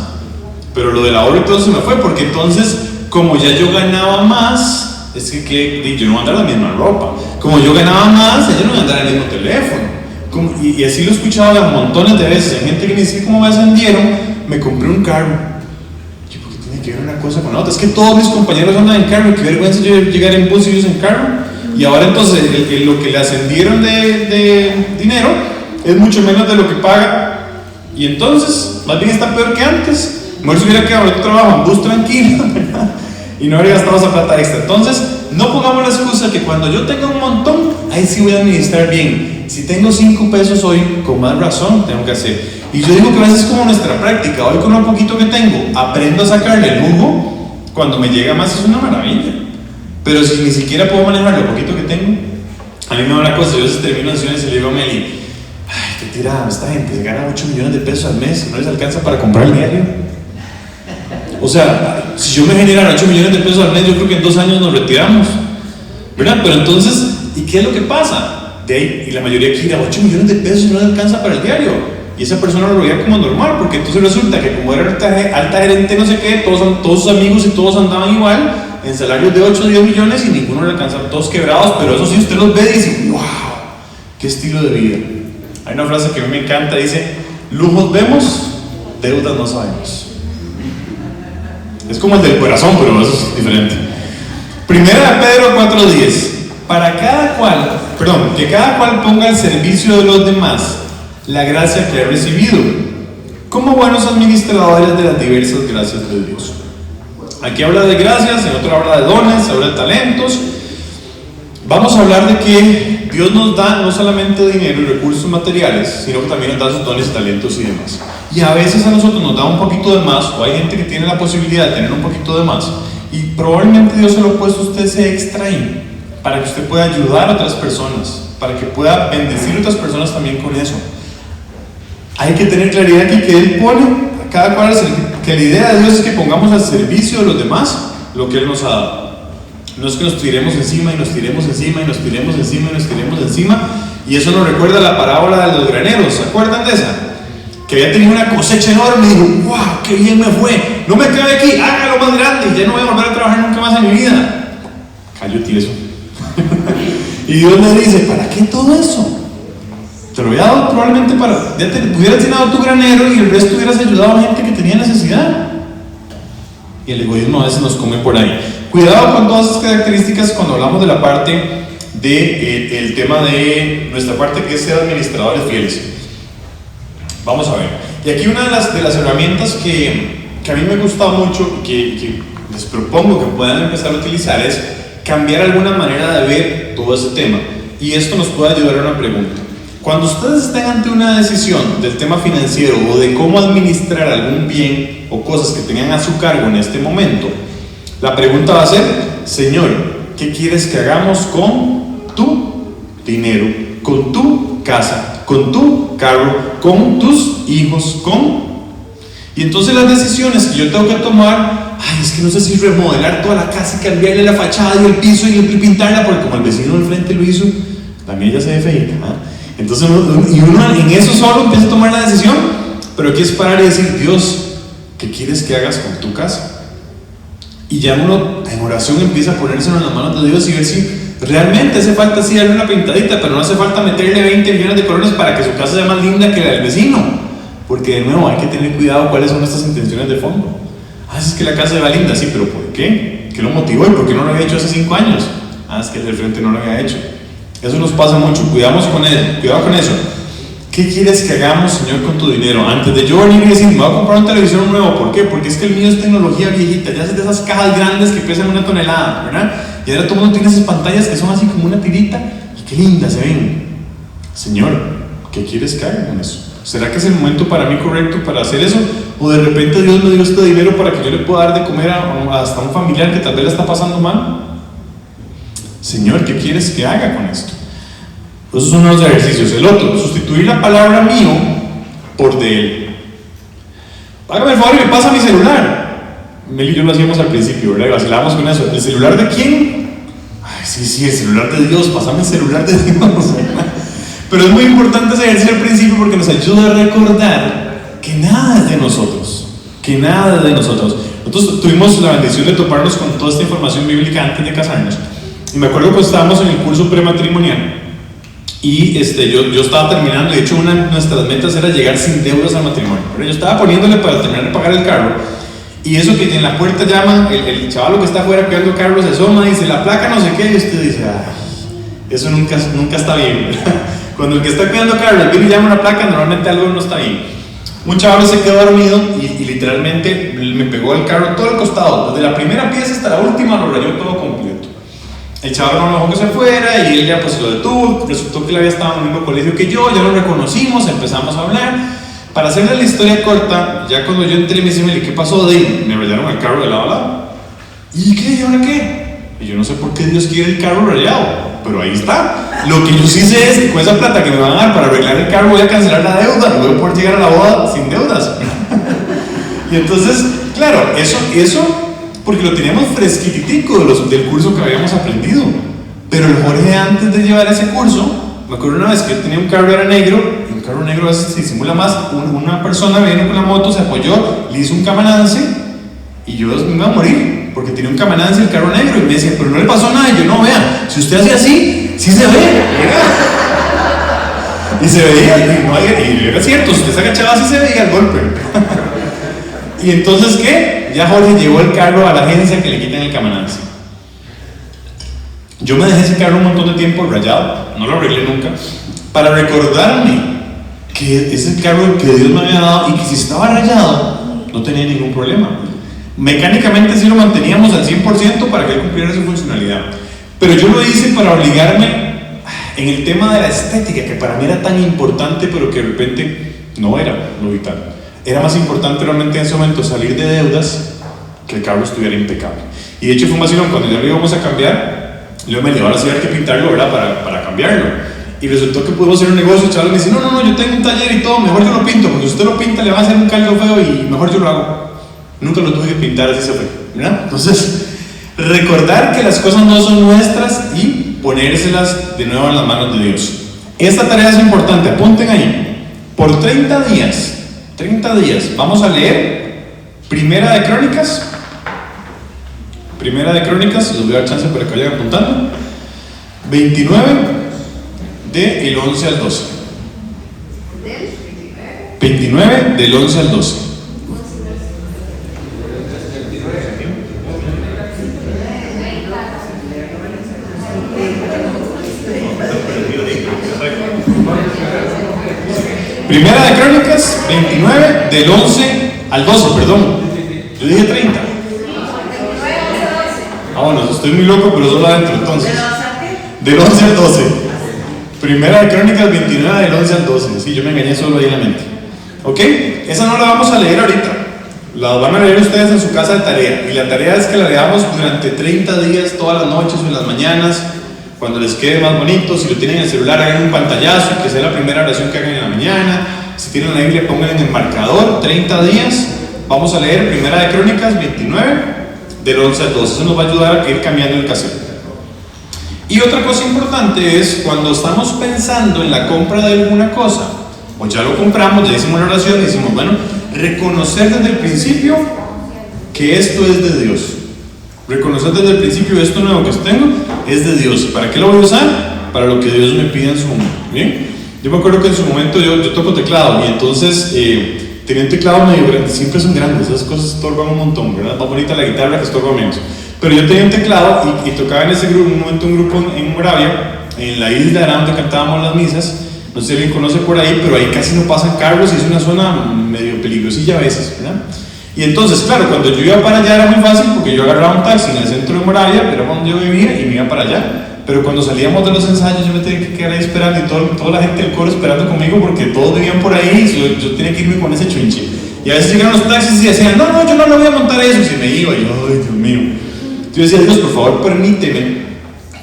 pero lo del ahorro y todo se me fue, porque entonces, como ya yo ganaba más, es que yo no voy a andar la misma ropa. Como yo ganaba más, yo no voy a andar el mismo teléfono. Y así lo he escuchado montones de veces. Hay gente que me dice, ¿cómo me ascendieron? Me compré un carro. ¿Por qué tiene que ver una cosa con la otra? Es que todos mis compañeros andan en carro. Qué vergüenza yo llegar en bus y ellos en carro. Y ahora entonces lo que le ascendieron de dinero es mucho menos de lo que paga. Y entonces, más bien está peor que antes. Mejor se hubiera quedado en otro trabajo en bus tranquilo, ¿verdad? Y no habría gastado esa plata extra. Entonces, no pongamos la excusa que cuando yo tenga un montón, ahí sí voy a administrar bien. Si tengo 5 pesos hoy, con más razón tengo que hacer. Y yo digo que a veces es como nuestra práctica. Hoy con lo poquito que tengo, aprendo a sacarle el jugo. Cuando me llega más es una maravilla. Pero si ni siquiera puedo manejar lo poquito que tengo, a mí me da una cosa. Yo a veces termino sesiones y le digo a Meli, qué tirada, esta gente se gana 8 millones de pesos al mes y no les alcanza para comprar el diario. O sea, si yo me generara 8 millones de pesos al mes, yo creo que en 2 años nos retiramos, ¿verdad? Pero entonces, ¿y qué es lo que pasa? De ahí, y la mayoría aquí da 8 millones de pesos y no le alcanza para el diario. Y esa persona lo veía como normal, porque entonces resulta que como era alta gerente no sé qué, todos sus amigos y todos andaban igual, en salarios de 8 o 10 millones y ninguno le alcanzaba, todos quebrados, pero eso sí usted los ve y dice, wow, qué estilo de vida. Hay una frase que a mí me encanta, dice, lujos vemos, deudas no sabemos. Es como el del corazón, pero eso es diferente. Primera de Pedro 4:10. Que cada cual ponga al servicio de los demás la gracia que ha recibido, como buenos administradores de las diversas gracias de Dios. Aquí habla de gracias, en otro habla de dones, habla de talentos. Vamos a hablar de que Dios nos da no solamente dinero y recursos materiales, sino que también nos da sus dones, talentos y demás. Y a veces a nosotros nos da un poquito de más, o hay gente que tiene la posibilidad de tener un poquito de más, y probablemente Dios se lo ha puesto a usted ese extra ahí, para que usted pueda ayudar a otras personas, para que pueda bendecir a otras personas también con eso. Hay que tener claridad aquí que Él pone a cada cual, que la idea de Dios es que pongamos al servicio de los demás lo que Él nos ha dado. No es que nos tiremos encima y nos tiremos encima y nos tiremos encima y nos tiremos encima. Y eso nos recuerda la parábola de los graneros. ¿Se acuerdan de esa? Que había tenido una cosecha enorme y dijo, wow, qué bien me fue. No me cabe aquí, hágalo más grande y ya no voy a volver a trabajar nunca más en mi vida. Cayó tieso. Y Dios le dice, ¿para qué todo eso? te lo había dado probablemente para, ya te hubieras llenado tu granero y el resto hubieras ayudado a gente que tenía necesidad. Y el egoísmo a veces nos come por ahí. Cuidado con todas esas características cuando hablamos de la parte el tema de nuestra parte, que es ser administradores fieles. Vamos a ver. Y aquí una de las herramientas que a mí me gusta mucho, que les propongo que puedan empezar a utilizar, es cambiar alguna manera de ver todo ese tema. Y esto nos puede ayudar a una pregunta. Cuando ustedes estén ante una decisión del tema financiero o de cómo administrar algún bien o cosas que tengan a su cargo en este momento, la pregunta va a ser: Señor, ¿qué quieres que hagamos con tu dinero, con tu casa, con tu carro, con tus hijos, Y entonces las decisiones que yo tengo que tomar, es que no sé si remodelar toda la casa y cambiarle la fachada y el piso y pintarla, porque como el vecino del frente lo hizo, también ya se ve feita, Entonces uno en eso solo empieza a tomar la decisión, pero aquí es parar y decir: Dios, ¿qué quieres que hagas con tu casa? Y ya uno en oración empieza a ponerse en las manos de Dios y ver si realmente hace falta sí darle una pintadita, pero no hace falta meterle 20 millones de colones para que su casa sea más linda que la del vecino, porque de nuevo hay que tener cuidado cuáles son nuestras intenciones de fondo. Es que la casa se va linda, sí, pero ¿por qué? ¿Qué lo motivó y por qué no lo había hecho hace 5 años? Es que el del frente no lo había hecho. Eso nos pasa mucho, cuidado con eso. ¿Qué quieres que hagamos, Señor, con tu dinero? Antes de yo venir y decir: me voy a comprar un televisor nuevo, ¿por qué? Porque es que el mío es tecnología viejita, ya es de esas cajas grandes que pesan 1 tonelada, ¿verdad? Y ahora todo el mundo tiene esas pantallas que son así como una tirita, y qué lindas se ven. Señor, ¿qué quieres que haga con eso? ¿Será que es el momento para mí correcto para hacer eso? ¿O de repente Dios me dio este dinero para que yo le pueda dar de comer hasta un familiar que tal vez la está pasando mal? Señor, ¿qué quieres que haga con esto? Esos son unos ejercicios. El otro, sustituir la palabra mío por de él. Hágame el favor y me pasa mi celular. Mel y yo lo hacíamos al principio, ¿verdad? Y vacilábamos con eso. ¿El celular de quién? Sí, el celular de Dios. Pásame el celular de Dios. Pero es muy importante ese ejercicio al principio porque nos ayuda a recordar que nada es de nosotros. Que nada es de nosotros. Nosotros tuvimos la bendición de toparnos con toda esta información bíblica antes de casarnos. Y me acuerdo que estábamos en el curso prematrimonial. Y yo estaba terminando, de hecho una de nuestras metas era llegar sin deudas al matrimonio, pero yo estaba poniéndole para terminar de pagar el carro, y eso que en la puerta llama, el chaval que está afuera cuidando el carro se asoma y dice: la placa no sé qué, y usted dice: eso nunca está bien. Cuando el que está cuidando el carro viene y llama una placa, normalmente algo no está bien. Un chaval se quedó dormido y literalmente me pegó el carro todo el costado, desde la primera pieza hasta la última lo rayó todo completo. El chaval no dejó que se fuera y él ya pues lo detuvo. Resultó que él había estado en el mismo colegio que yo, ya lo reconocimos, empezamos a hablar. Para hacerle la historia corta, ya cuando yo entré me dice: ¿qué pasó? Me rayaron el carro de lado a lado. ¿Y qué? ¿Y ahora qué? Y yo no sé por qué Dios quiere el carro rayado, pero ahí está. Lo que yo sí sé es que con esa plata que me van a dar para arreglar el carro voy a cancelar la deuda y voy a poder llegar a la boda sin deudas. Y entonces, claro, eso porque lo teníamos fresquititico del curso que habíamos aprendido. Pero el Jorge, antes de llevar ese curso, me acuerdo una vez que él tenía un carro, era negro, y un carro negro a veces se disimula más. Una persona vino con la moto, se apoyó, le hizo un camanance, y yo me iba a morir, porque tenía un camanance el carro negro, y me decía: pero no le pasó nada. Y yo: no, vea, si usted hace así, sí se ve. Y se veía, y era cierto, si usted se agachaba así se veía el golpe. Y entonces, ¿qué? Ya Jorge llevó el carro a la agencia que le quiten el camanance. Yo me dejé ese carro un montón de tiempo rayado, no lo arreglé nunca, para recordarme que es el carro que Dios me había dado y que si estaba rayado no tenía ningún problema. Mecánicamente sí lo manteníamos al 100% para que él cumpliera su funcionalidad, pero yo lo hice para obligarme en el tema de la estética, que para mí era tan importante, pero que de repente no era lo vital. Era más importante realmente en ese momento salir de deudas que el carro estuviera impecable. Y de hecho fue un vacilón, cuando ya lo íbamos a cambiar, yo me llevaba a hacer que pintarlo, ¿verdad? Para cambiarlo. Y resultó que pudimos hacer un negocio. El chaval me dice: no, yo tengo un taller y todo, mejor yo lo pinto, porque si usted lo pinta le va a hacer un caldo feo y mejor yo lo hago. Nunca lo tuve que pintar, así se fue, ¿verdad? Entonces, recordar que las cosas no son nuestras y ponérselas de nuevo en las manos de Dios. Esta tarea es importante, apunten ahí. Por 30 días, vamos a leer Primera de Crónicas, les voy a dar chance para que vayan apuntando, 29, del 11 al 12. 29 del 11 al 12. Primera de Crónicas 29 del 11 al 12, perdón. Yo dije 30. Ah, bueno, estoy muy loco, pero solo adentro entonces. Del 11 al 12. Primera de Crónicas 29 del 11 al 12. Sí, yo me engañé solo ahí en la mente. ¿Ok? Esa no la vamos a leer ahorita. La van a leer ustedes en su casa de tarea. Y la tarea es que la leamos durante 30 días, todas las noches o en las mañanas, cuando les quede más bonito. Si lo tienen en el celular, hagan un pantallazo y que sea la primera oración que hagan en la mañana. Si tienen la Biblia, pongan en el marcador 30 días. Vamos a leer Primera de Crónicas 29 del 11 al 12. Eso nos va a ayudar a ir cambiando el cassette. Y otra cosa importante es cuando estamos pensando en la compra de alguna cosa, o ya lo compramos, ya hicimos la oración y decimos, bueno, reconocer desde el principio que esto es de Dios. Reconocer desde el principio esto nuevo que tengo es de Dios. ¿Para qué lo voy a usar? Para lo que Dios me pida en su momento. ¿Bien? Yo me acuerdo que en su momento yo toco teclado y entonces tenía un teclado medio grande. Siempre son grandes, esas cosas estorban un montón, ¿verdad? Más bonita la guitarra que estorba menos. Pero yo tenía un teclado y tocaba en ese grupo, en un momento un grupo en Moravia, en la isla de donde cantábamos las misas. No sé si alguien conoce por ahí, pero ahí casi no pasan carros y es una zona medio peligrosilla a veces, ¿verdad? Y entonces, claro, cuando yo iba para allá era muy fácil porque yo agarraba un taxi en el centro de Moravia, era donde yo vivía, y me iba para allá. Pero cuando salíamos de los ensayos yo me tenía que quedar ahí esperando y toda la gente del coro esperando conmigo porque todos vivían por ahí y yo tenía que irme con ese chunche. Y a veces llegaban los taxis y decían, no, yo no voy a montar eso. Y se me iba y yo, ay, Dios mío. Yo decía, Dios, por favor, permíteme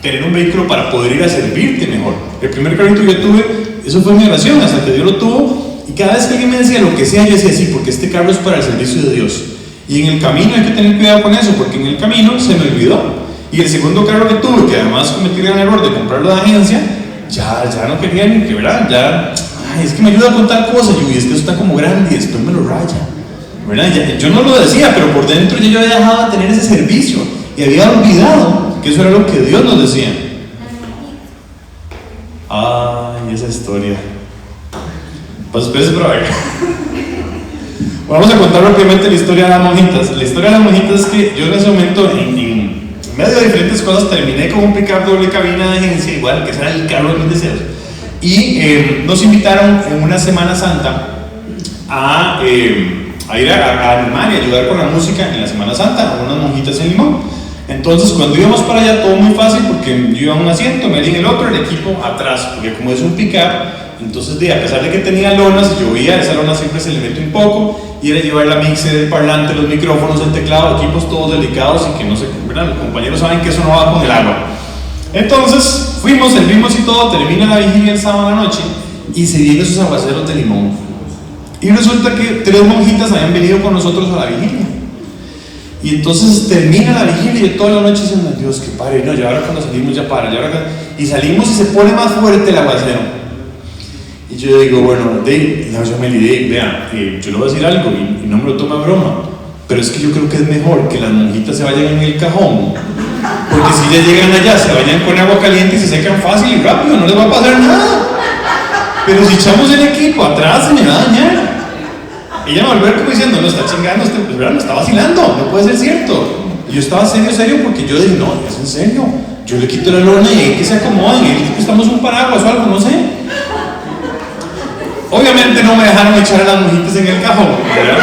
tener un vehículo para poder ir a servirte mejor. El primer carrito que yo tuve, eso fue mi oración, hasta que Dios lo tuvo. Y cada vez que alguien me decía lo que sea, yo decía, sí, porque este carro es para el servicio de Dios. Y en el camino hay que tener cuidado con eso, porque en el camino se me olvidó. Y el segundo carro que tuve, que además cometí el error de comprarlo de agencia, ya no quería ni que, ¿verdad? Ya, ay, es que me ayuda con tal cosa. Yo, y es que eso está como grande y después me lo raya, ¿verdad? Yo no lo decía, pero por dentro yo había dejado de tener ese servicio y había olvidado que eso era lo que Dios nos decía. Ay, esa historia. Pues espérense para ver. Vamos a contar rápidamente la historia de las monjitas. La historia de las monjitas es que yo en ese momento, en medio de diferentes cosas, terminé con un pick-up doble cabina de agencia, igual que ese era el carro de mis deseos. Y nos invitaron en una Semana Santa a ir a animar y ayudar con la música en la Semana Santa, a unas monjitas en Limón. Entonces, cuando íbamos para allá, todo muy fácil, porque yo iba a un asiento, Meli en el otro, el equipo atrás, porque como es un pick-up, entonces a pesar de que tenía lonas, si llovía, esa lona siempre se le mete un poco, y era llevar la mixer, el parlante, los micrófonos, el teclado, equipos todos delicados y que no se, ¿verdad? Los compañeros saben que eso no va con el agua. Entonces, fuimos, servimos y todo, termina la vigilia el sábado a la noche, y se vienen esos aguaceros de Limón. Y resulta que 3 monjitas habían venido con nosotros a la vigilia. Y entonces termina la vigilia y toda la noche diciendo, Dios, que pare, no, ya ahora cuando salimos ya para, y salimos y se pone más fuerte el aguacero. Y yo digo, bueno, Dave, yo me lidé, vean, yo le voy a decir algo y no me lo tome a broma, pero es que yo creo que es mejor que las monjitas se vayan en el cajón, porque si ya llegan allá, se vayan con agua caliente y se secan fácil y rápido, no les va a pasar nada. Pero si echamos el equipo atrás, se me va a dañar. Ella me volvió como diciendo, no, está chingando, pues, ¿verdad? No está vacilando, no puede ser cierto. Y yo estaba serio, porque yo dije, no, es en serio. Yo le quito la lona y ahí que se acomoden, y estamos un paraguas o algo, no sé. Obviamente no me dejaron echar a las monjitas en el cajón, ¿verdad?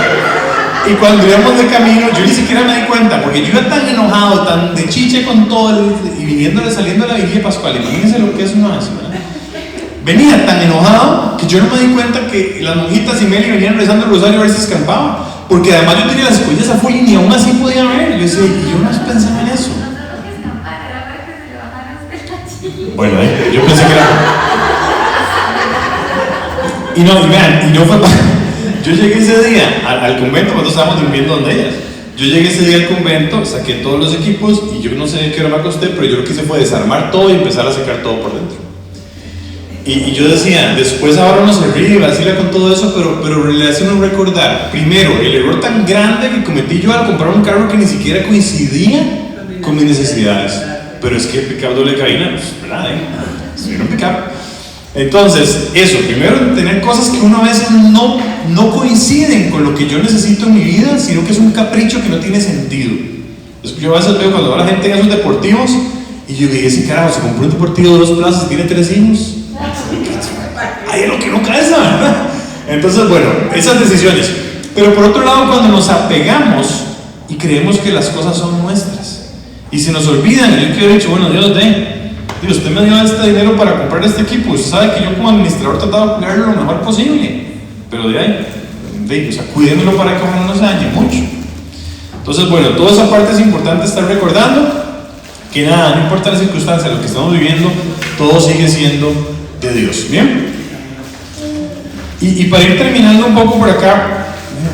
Y cuando íbamos de camino, yo ni siquiera me di cuenta, porque yo iba tan enojado, tan de chiche con todo, y saliendo de la vigilia pascual, imagínense lo que es uno hace, ¿verdad? Venía tan enojado que yo no me di cuenta que las monjitas y Meli venían rezando el rosario a ver si escampaban, porque además yo tenía las escuellas a full y ni aún así podía ver. Yo decía, y yo no pensaba en eso. Bueno, yo pensé que era. Y no fue para. Yo llegué ese día al convento, cuando estábamos durmiendo donde ellas. Yo llegué ese día al convento, saqué todos los equipos y yo no sé de qué hora me acosté, pero yo lo que hice fue desarmar todo y empezar a secar todo por dentro. Y yo decía, después ahora uno se ríe y vacila con todo eso, pero le hace uno recordar, primero, el error tan grande que cometí yo al comprar un carro que ni siquiera coincidía con mis necesidades. Pero es que el pick-up doble cabina, pues, ¿verdad? Sí, era un pick-up. Entonces, eso, primero, tener cosas que uno a veces no no coinciden con lo que yo necesito en mi vida, sino que es un capricho que no tiene sentido. Yo a veces veo cuando va la gente en esos deportivos y yo digo, ese carajo se compró un deportivo de 2 plazas y tiene 3 hijos. Ahí es lo que no calza, ¿verdad? Entonces, bueno, esas decisiones. Pero por otro lado, cuando nos apegamos y creemos que las cosas son nuestras y se nos olvidan, y yo que he dicho, bueno, Dios, usted me dio este dinero para comprar este equipo, usted sabe que yo como administrador he tratado de cuidarlo lo mejor posible, pero o sea, cuídenlo para que ojalá no se dañe mucho. Entonces, bueno, toda esa parte es importante estar recordando que nada, no importa la circunstancia, lo que estamos viviendo, todo sigue siendo de Dios. Bien, y para ir terminando un poco por acá,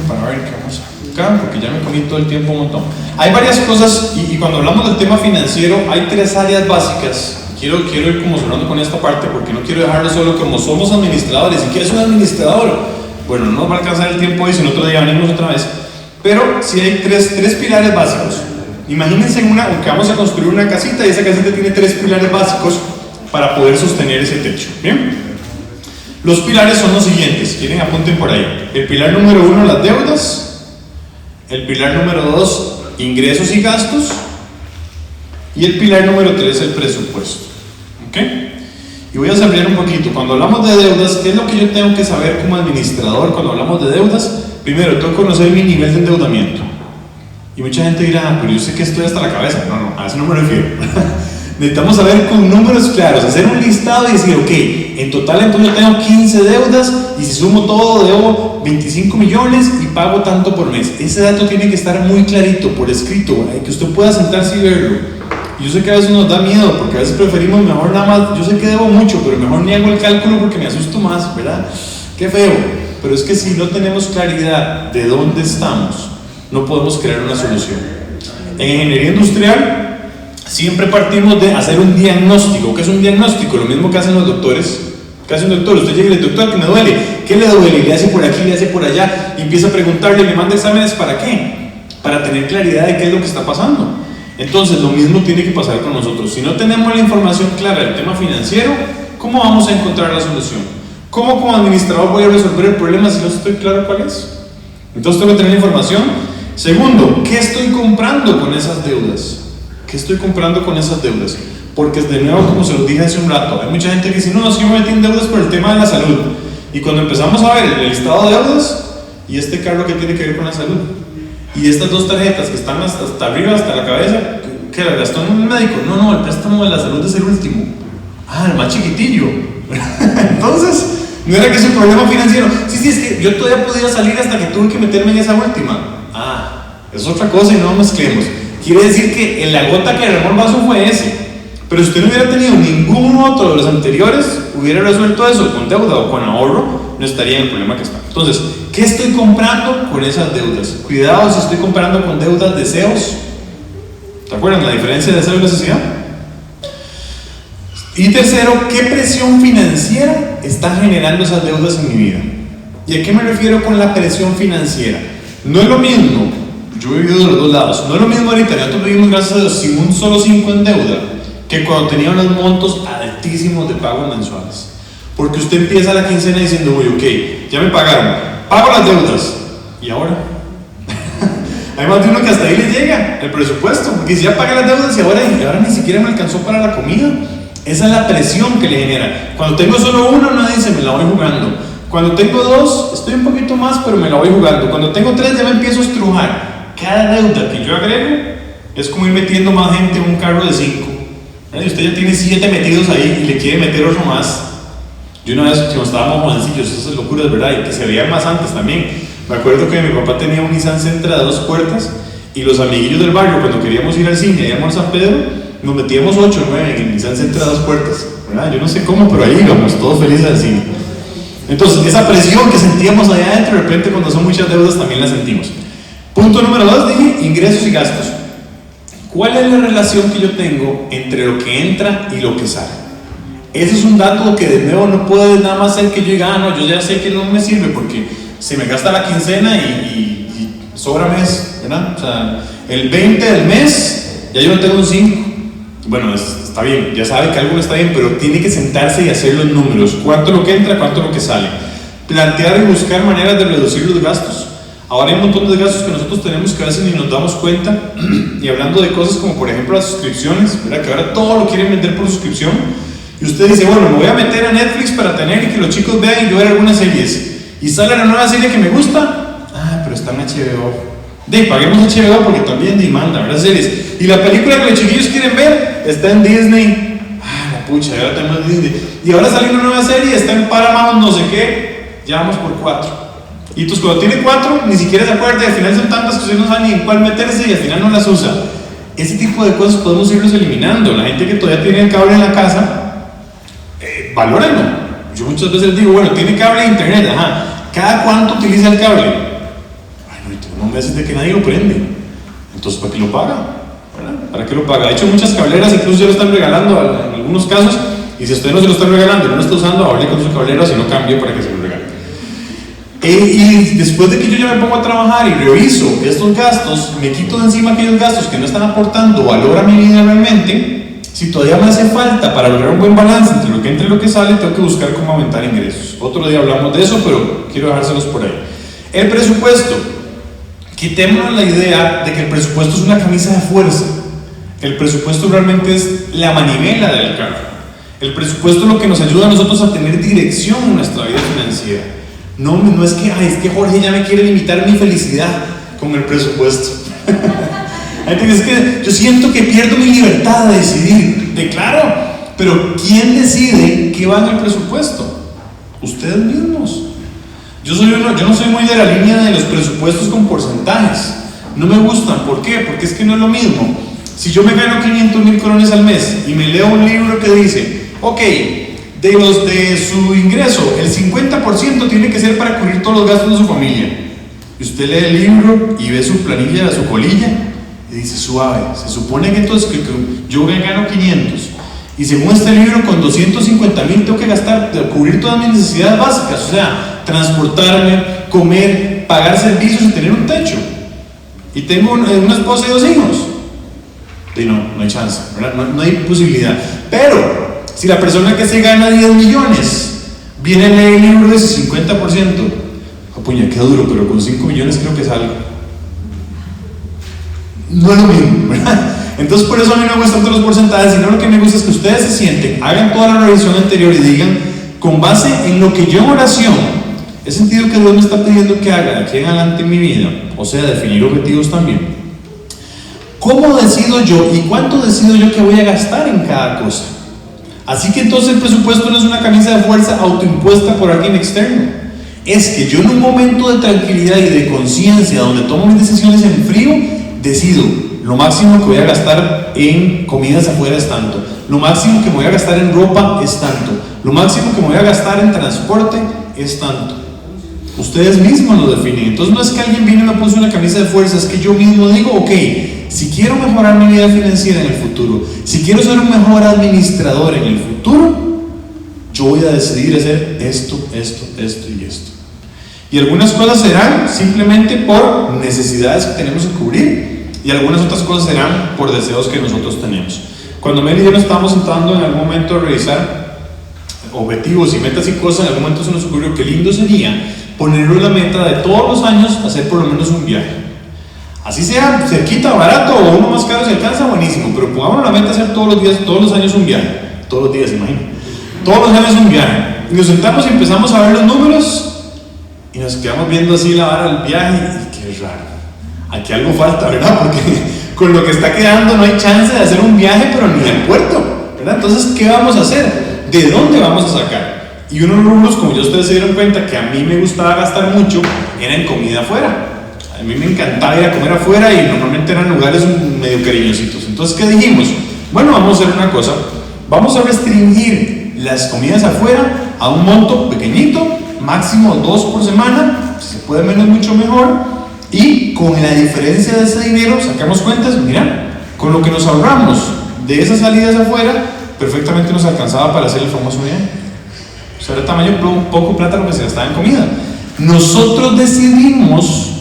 para ver qué vamos acá, porque ya me comí todo el tiempo un montón. Hay varias cosas, y cuando hablamos del tema financiero, hay 3 áreas básicas. Quiero ir como cerrando con esta parte, porque no quiero dejarlo solo como somos administradores. ¿Y qué es un administrador? Bueno, no nos va a alcanzar el tiempo hoy, si no otro día venimos otra vez. Pero sí hay tres pilares básicos. Imagínense que vamos a construir una casita y esa casita tiene 3 pilares básicos para poder sostener ese techo. ¿Bien? Los pilares son los siguientes, quieren apunten por ahí. El pilar número 1, las deudas. El pilar número 2, ingresos y gastos. Y el pilar número 3, el presupuesto. ¿Ok? Y voy a ampliar un poquito. Cuando hablamos de deudas, ¿qué es lo que yo tengo que saber como administrador cuando hablamos de deudas? Primero, tengo que conocer mi nivel de endeudamiento. Y mucha gente dirá, pero yo sé que estoy hasta la cabeza. No, a eso no me refiero. Necesitamos saber con números claros, hacer un listado y decir, ok, en total entonces yo tengo 15 deudas y si sumo todo debo 25 millones y pago tanto por mes. Ese dato tiene que estar muy clarito, por escrito, que usted pueda sentarse y verlo. Yo sé que a veces nos da miedo, porque a veces preferimos mejor nada más, yo sé que debo mucho, pero mejor ni hago el cálculo porque me asusto más, ¿verdad? Qué feo. Pero es que si no tenemos claridad de dónde estamos, no podemos crear una solución. En ingeniería industrial siempre partimos de hacer un diagnóstico. ¿Qué es un diagnóstico? Lo mismo que hacen los doctores. ¿Qué hace un doctor? Usted llega y le dice, doctor, ¿qué me duele? ¿Qué le duele? Y le hace por aquí, le hace por allá, y empieza a preguntarle, y le manda exámenes. ¿Para qué? Para tener claridad de qué es lo que está pasando. Entonces, lo mismo tiene que pasar con nosotros. Si no tenemos la información clara del tema financiero, ¿cómo vamos a encontrar la solución? ¿Cómo como administrador voy a resolver el problema si no estoy claro cuál es? Entonces, tengo que tener la información. Segundo, ¿qué estoy comprando con esas deudas? ¿Qué estoy comprando con esas deudas? Porque de nuevo, como se los dije hace un rato, hay mucha gente que dice, no, si yo me metí en deudas por el tema de la salud. Y cuando empezamos a ver el listado de deudas, y este carro que tiene que ver con la salud, y estas 2 tarjetas que están hasta arriba, hasta la cabeza, ¿qué la gastó en un médico? No, el préstamo de la salud es el último. Ah, el más chiquitillo. Entonces, no era que es un problema financiero. Sí, es que yo todavía podía salir hasta que tuve que meterme en esa última. Ah, es otra cosa y no mezclemos. Quiere decir que la gota que derramó el vaso fue ese. Pero si usted no hubiera tenido ningún otro de los anteriores, hubiera resuelto eso con deuda o con ahorro, no estaría en el problema que está. Entonces, ¿qué estoy comprando con esas deudas? Cuidado si estoy comprando con deudas deseos. ¿Se acuerdan la diferencia de deseo y necesidad? Y tercero, ¿qué presión financiera están generando esas deudas en mi vida? ¿Y a qué me refiero con la presión financiera? No es lo mismo, yo he vivido de los 2 lados, no es lo mismo ahorita, nosotros vivimos gracias a Dios sin un solo 5 en deuda, que cuando tenía unos montos altísimos de pagos mensuales. Porque usted empieza la quincena diciendo, uy, ok, ya me pagaron, pago las deudas, ¿y ahora? Hay más de uno que hasta ahí le llega el presupuesto, porque si ya pagué las deudas y ahora ni siquiera me alcanzó para la comida. Esa es la presión que le genera. Cuando tengo solo uno, nadie dice, me la voy jugando. Cuando tengo 2, estoy un poquito más, pero me la voy jugando. Cuando tengo 3, ya me empiezo a estrujar. Cada deuda que yo agrego es como ir metiendo más gente en un carro de 5. Y usted ya tiene 7 metidos ahí y le quiere meter otro más. Yo una vez, cuando estábamos jovencillos, esas locuras, ¿verdad? Y que se veían más antes también. Me acuerdo que mi papá tenía un Nissan Sentra de 2 puertas y los amiguillos del barrio, cuando queríamos ir al cine, íbamos a San Pedro, nos metíamos 8 o 9 en el Nissan Sentra de 2 puertas, ¿verdad? Yo no sé cómo, pero ahí íbamos, todos felices al cine. Entonces, esa presión que sentíamos allá adentro, de repente cuando son muchas deudas también la sentimos. Punto número 2, dije, ingresos y gastos. ¿Cuál es la relación que yo tengo entre lo que entra y lo que sale? Ese es un dato que de nuevo no puede nada más ser que yo diga, no, yo ya sé que no me sirve porque se me gasta la quincena y sobra mes, ¿verdad? O sea, el 20 del mes, ya yo no tengo un 5. Bueno, está bien, ya sabe que algo no está bien, pero tiene que sentarse y hacer los números. ¿Cuánto es lo que entra, cuánto es lo que sale? plantear y buscar maneras de reducir los gastos. Ahora hay un montón de gastos que nosotros tenemos que a veces ni nos damos cuenta. Y hablando de cosas como por ejemplo las suscripciones, ¿verdad? Que ahora todo lo quieren vender por suscripción. Y usted dice, bueno, me voy a meter a Netflix para tener y que los chicos vean y yo ver algunas series. Y sale la nueva serie que me gusta. Ah, pero está en HBO. Paguemos HBO porque también demanda, ¿verdad? Series. Y la película que los chiquillos quieren ver está en Disney. Ah, la pucha, ahora tenemos Disney. Y ahora sale una nueva serie, está en Paramount, no sé qué. Ya vamos por 4. Y entonces cuando tiene 4, ni siquiera se acuerda. Y al final son tantas que usted no sabe ni en cuál meterse y al final no las usa. Ese tipo de cosas podemos irlos eliminando. La gente que todavía tiene el cable en la casa, valórenlo. Yo muchas veces les digo, bueno, tiene cable de internet, ajá. ¿Cada cuánto utiliza el cable? Ay, no, tengo meses de que nadie lo prende. Entonces, ¿para qué lo paga? ¿Verdad? ¿Para qué lo paga? De hecho, muchas cableras incluso ya lo están regalando en algunos casos. Y si usted no se lo está regalando y no lo está usando, hable con su cablero, si no cambie para que se lo regale. Y después de que yo ya me pongo a trabajar y reviso estos gastos, me quito de encima aquellos gastos que no están aportando valor a mi vida realmente. Si todavía me hace falta para lograr un buen balance entre lo que entra y lo que sale, tengo que buscar cómo aumentar ingresos. Otro día hablamos de eso, pero quiero dejárselos por ahí. El presupuesto. Quitémonos la idea de que el presupuesto es una camisa de fuerza. El presupuesto realmente es la manivela del carro. El presupuesto es lo que nos ayuda a nosotros a tener dirección en nuestra vida financiera. No es que Jorge ya me quiere limitar mi felicidad con el presupuesto. Es que yo siento que pierdo mi libertad de decidir. Claro, pero ¿quién decide qué va en el presupuesto? Ustedes mismos. Yo no soy muy de la línea de los presupuestos con porcentajes. No me gustan. ¿Por qué? Porque es que no es lo mismo. Si yo me gano 500,000 colones al mes y me leo un libro que dice, ok, de su ingreso, el 50% tiene que ser para cubrir todos los gastos de su familia. Y usted lee el libro y ve su planilla, su colilla, y dice, suave, se supone que entonces que yo gano 500. Y según este libro, con 250,000 tengo que gastar, cubrir todas mis necesidades básicas, o sea, transportarme, comer, pagar servicios y tener un techo. Y tengo una esposa y 2 hijos. Y no hay chance, ¿verdad? No hay posibilidad. Pero si la persona que se gana 10 millones viene a leer el libro de ese 50%, puña, qué duro, pero con 5 millones creo que es algo. No es lo mismo, ¿verdad? Entonces por eso a mí no me gustan todos los porcentajes, sino lo que me gusta es que ustedes se sienten, hagan toda la revisión anterior y digan, con base en lo que yo en oración he sentido que Dios me está pidiendo que haga de aquí en adelante en mi vida, o sea, definir objetivos también. ¿Cómo decido yo y cuánto decido yo que voy a gastar en cada cosa? Así que entonces el presupuesto no es una camisa de fuerza autoimpuesta por alguien externo. Es que yo en un momento de tranquilidad y de conciencia, donde tomo mis decisiones en frío, decido, lo máximo que voy a gastar en comidas afuera es tanto, lo máximo que me voy a gastar en ropa es tanto, lo máximo que me voy a gastar en transporte es tanto. Ustedes mismos lo definen. Entonces no es que alguien vino y me puso una camisa de fuerza, es que yo mismo digo, ok, si quiero mejorar mi vida financiera en el futuro, si quiero ser un mejor administrador en el futuro, yo voy a decidir hacer esto y esto. Y algunas cosas serán simplemente por necesidades que tenemos que cubrir, y algunas otras cosas serán por deseos que nosotros tenemos. Cuando Mel y yo nos estábamos sentando en algún momento a revisar objetivos y metas y cosas, en algún momento se nos ocurrió que lindo sería ponernos la meta de todos los años hacer por lo menos un viaje. Así sea cerquita, barato o uno más caro se alcanza, buenísimo, pero pongamos la meta hacer todos los años un viaje. Todos los días, imagino. Todos los años un viaje. Y nos sentamos y empezamos a ver los números y nos quedamos viendo así la vara del viaje y qué raro. Aquí algo falta, ¿verdad? Porque con lo que está quedando no hay chance de hacer un viaje, pero ni al puerto, ¿verdad? Entonces, ¿qué vamos a hacer? ¿De dónde vamos a sacar? Y uno de los rubros, como ya ustedes se dieron cuenta, que a mí me gustaba gastar mucho, era en comida afuera. A mí me encantaba ir a comer afuera y normalmente eran lugares medio cariñositos. Entonces, ¿qué dijimos? Bueno, vamos a hacer una cosa. Vamos a restringir las comidas afuera a un monto pequeñito, máximo 2 por semana. Si se puede menos, mucho mejor. Y con la diferencia de ese dinero, sacamos cuentas, mira, con lo que nos ahorramos de esas salidas afuera, perfectamente nos alcanzaba para hacer el famoso viaje. O sea, era tamaño poco plata lo que se gastaba en comida. Nosotros decidimos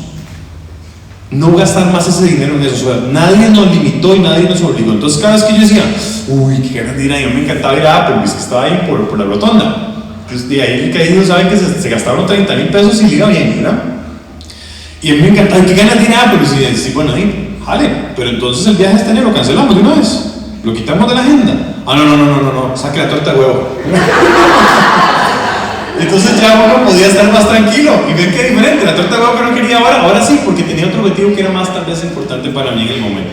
no gastar más ese dinero en eso. O sea, nadie nos limitó y nadie nos obligó. Entonces cada vez que yo decía, uy, qué ganas de ir ahí, me encantaba ir a Applebee's, que estaba ahí por la rotonda. Pues de ahí el que dijo, saben que se gastaron 30,000 pesos y le iba bien, ¿verdad? Y a mí me encantaba, ¿qué ganas tiene? Pero sí, bueno, ahí, jale, pero entonces el viaje este año lo cancelamos de una vez, lo quitamos de la agenda. No, saque la torta de huevo. Entonces ya uno podía estar más tranquilo y ver que diferente, la torta de huevo que no quería ahora sí, porque tenía otro objetivo que era más tal vez importante para mí en el momento.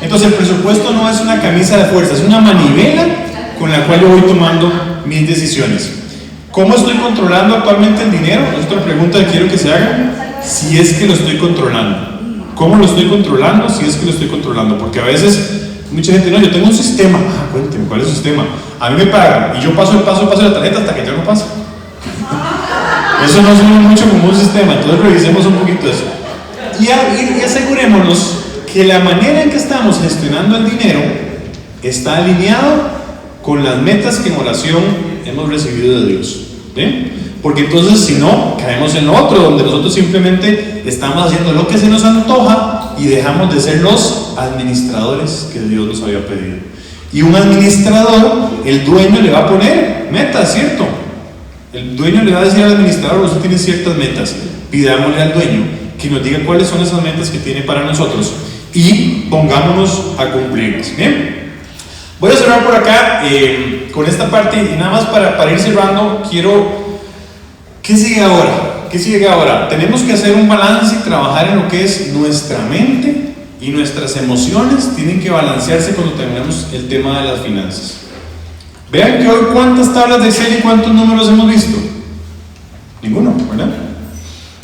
Entonces el presupuesto no es una camisa de fuerza, es una manivela con la cual yo voy tomando mis decisiones. ¿Cómo estoy controlando actualmente el dinero? Es otra pregunta que quiero que se haga. Si es que lo estoy controlando. ¿Cómo lo estoy controlando? Si es que lo estoy controlando. Porque a veces mucha gente, no, yo tengo un sistema. Cuénteme, ¿cuál es el sistema? A mí me pagan y yo paso el paso de la tarjeta hasta que ya no pasa. Eso no suena mucho como un sistema, entonces revisemos un poquito eso. Y asegurémonos que la manera en que estamos gestionando el dinero está alineado con las metas que en oración hemos recibido de Dios. ¿Bien? Porque entonces si no, caemos en lo otro, donde nosotros simplemente estamos haciendo lo que se nos antoja y dejamos de ser los administradores que Dios nos había pedido. Y un administrador, el dueño le va a poner metas, ¿cierto? El dueño le va a decir al administrador, usted tiene ciertas metas, pidámosle al dueño que nos diga cuáles son esas metas que tiene para nosotros y pongámonos a cumplirlas. Bien, voy a cerrar por acá con esta parte y nada más para ir cerrando, ¿qué sigue ahora? ¿Qué sigue ahora? Tenemos que hacer un balance y trabajar en lo que es nuestra mente y nuestras emociones tienen que balancearse cuando terminamos el tema de las finanzas. Vean que hoy cuántas tablas de Excel y cuántos números hemos visto. Ninguno, ¿verdad?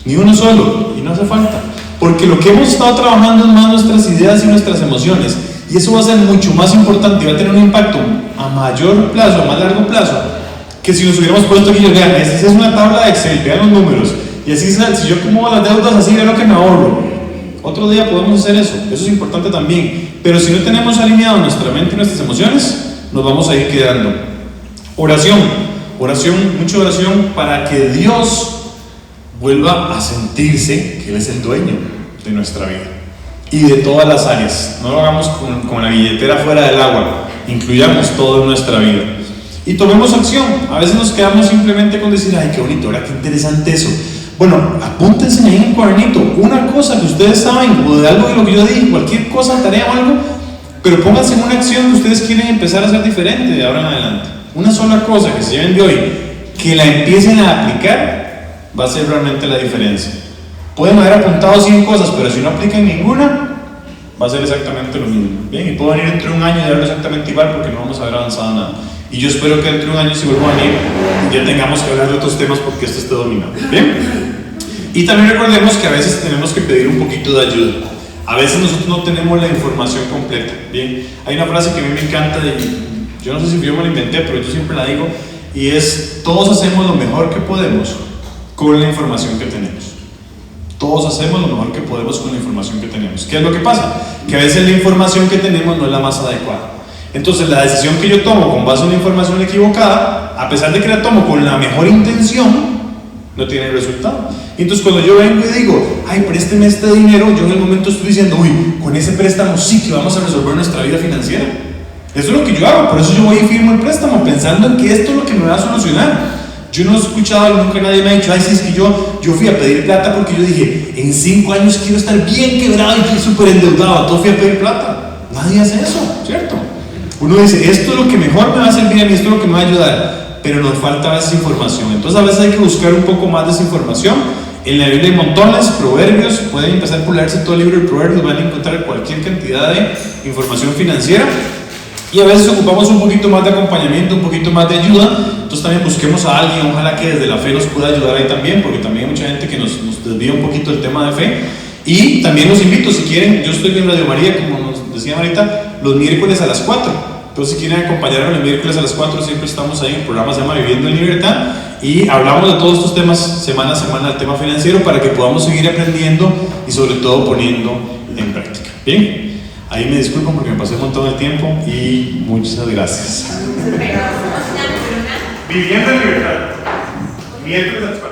Ni uno solo, y no hace falta. Porque lo que hemos estado trabajando es más nuestras ideas y nuestras emociones. Y eso va a ser mucho más importante y va a tener un impacto a mayor plazo, a más largo plazo, que si nos hubiéramos puesto aquí, vean, esta es una tabla de Excel, vean los números. Y así, si yo acomodo las deudas así, vean lo que me ahorro. Otro día podemos hacer eso es importante también. Pero si no tenemos alineado nuestra mente y nuestras emociones, nos vamos a ir quedando. Oración, mucha oración para que Dios vuelva a sentirse que Él es el dueño de nuestra vida y de todas las áreas. No lo hagamos con la billetera fuera del agua, incluyamos todo en nuestra vida y tomemos acción. A veces nos quedamos simplemente con decir, ay, qué bonito, ahora qué interesante eso. Bueno, apúntense ahí en el cuadernito una cosa que ustedes saben o de algo de lo que yo dije, cualquier cosa, tarea o algo, pero pónganse en una acción que ustedes quieren empezar a hacer diferente de ahora en adelante. Una sola cosa que se lleven de hoy, que la empiecen a aplicar, va a ser realmente la diferencia. Pueden haber apuntado 100 cosas, pero si no aplican ninguna, va a ser exactamente lo mismo. Bien, y puedo venir dentro de un año y darlo exactamente igual porque no vamos a haber avanzado nada. Y yo espero que dentro de un año, si vuelvo a venir, ya tengamos que hablar de otros temas porque esto esté dominado. Bien. Y también recordemos que a veces tenemos que pedir un poquito de ayuda. A veces nosotros no tenemos la información completa. Bien, hay una frase que a mí me encanta, yo no sé si yo me la inventé, pero yo siempre la digo, y es: todos hacemos lo mejor que podemos con la información que tenemos. Todos hacemos lo mejor que podemos con la información que tenemos. ¿Qué es lo que pasa? Que a veces la información que tenemos no es la más adecuada. Entonces la decisión que yo tomo con base en una información equivocada, a pesar de que la tomo con la mejor intención, no tiene resultado. Y entonces cuando yo vengo y digo, ay, présteme este dinero, yo en el momento estoy diciendo, uy, con ese préstamo sí que vamos a resolver nuestra vida financiera. Eso es lo que yo hago, por eso yo voy y firmo el préstamo, pensando en que esto es lo que me va a solucionar. Yo no he escuchado y nunca nadie me ha dicho, ay, sí, es que yo fui a pedir plata porque yo dije, en 5 años quiero estar bien quebrado y súper endeudado, entonces fui a pedir plata. Nadie hace eso, ¿cierto? Uno dice, esto es lo que mejor me va a hacer bien y esto es lo que me va a ayudar, pero nos falta a veces información. Entonces a veces hay que buscar un poco más de esa información. En la Biblia hay montones, proverbios, pueden empezar por leerse todo el libro de proverbios, van a encontrar cualquier cantidad de información financiera. Y a veces ocupamos un poquito más de acompañamiento, un poquito más de ayuda. Entonces también busquemos a alguien, ojalá que desde la fe nos pueda ayudar ahí también, porque también hay mucha gente que nos desvía un poquito del tema de fe. Y también los invito, si quieren, yo estoy en Radio María, como nos decían ahorita, los miércoles a las 4. Entonces si quieren acompañarme los miércoles a las 4, siempre estamos ahí. El programa se llama Viviendo en Libertad y hablamos de todos estos temas semana a semana, el tema financiero, para que podamos seguir aprendiendo y sobre todo poniendo en práctica. Bien. Ahí me disculpo porque me pasé un montón de tiempo y muchas gracias. Viviendo en Libertad. Miércoles a las 4.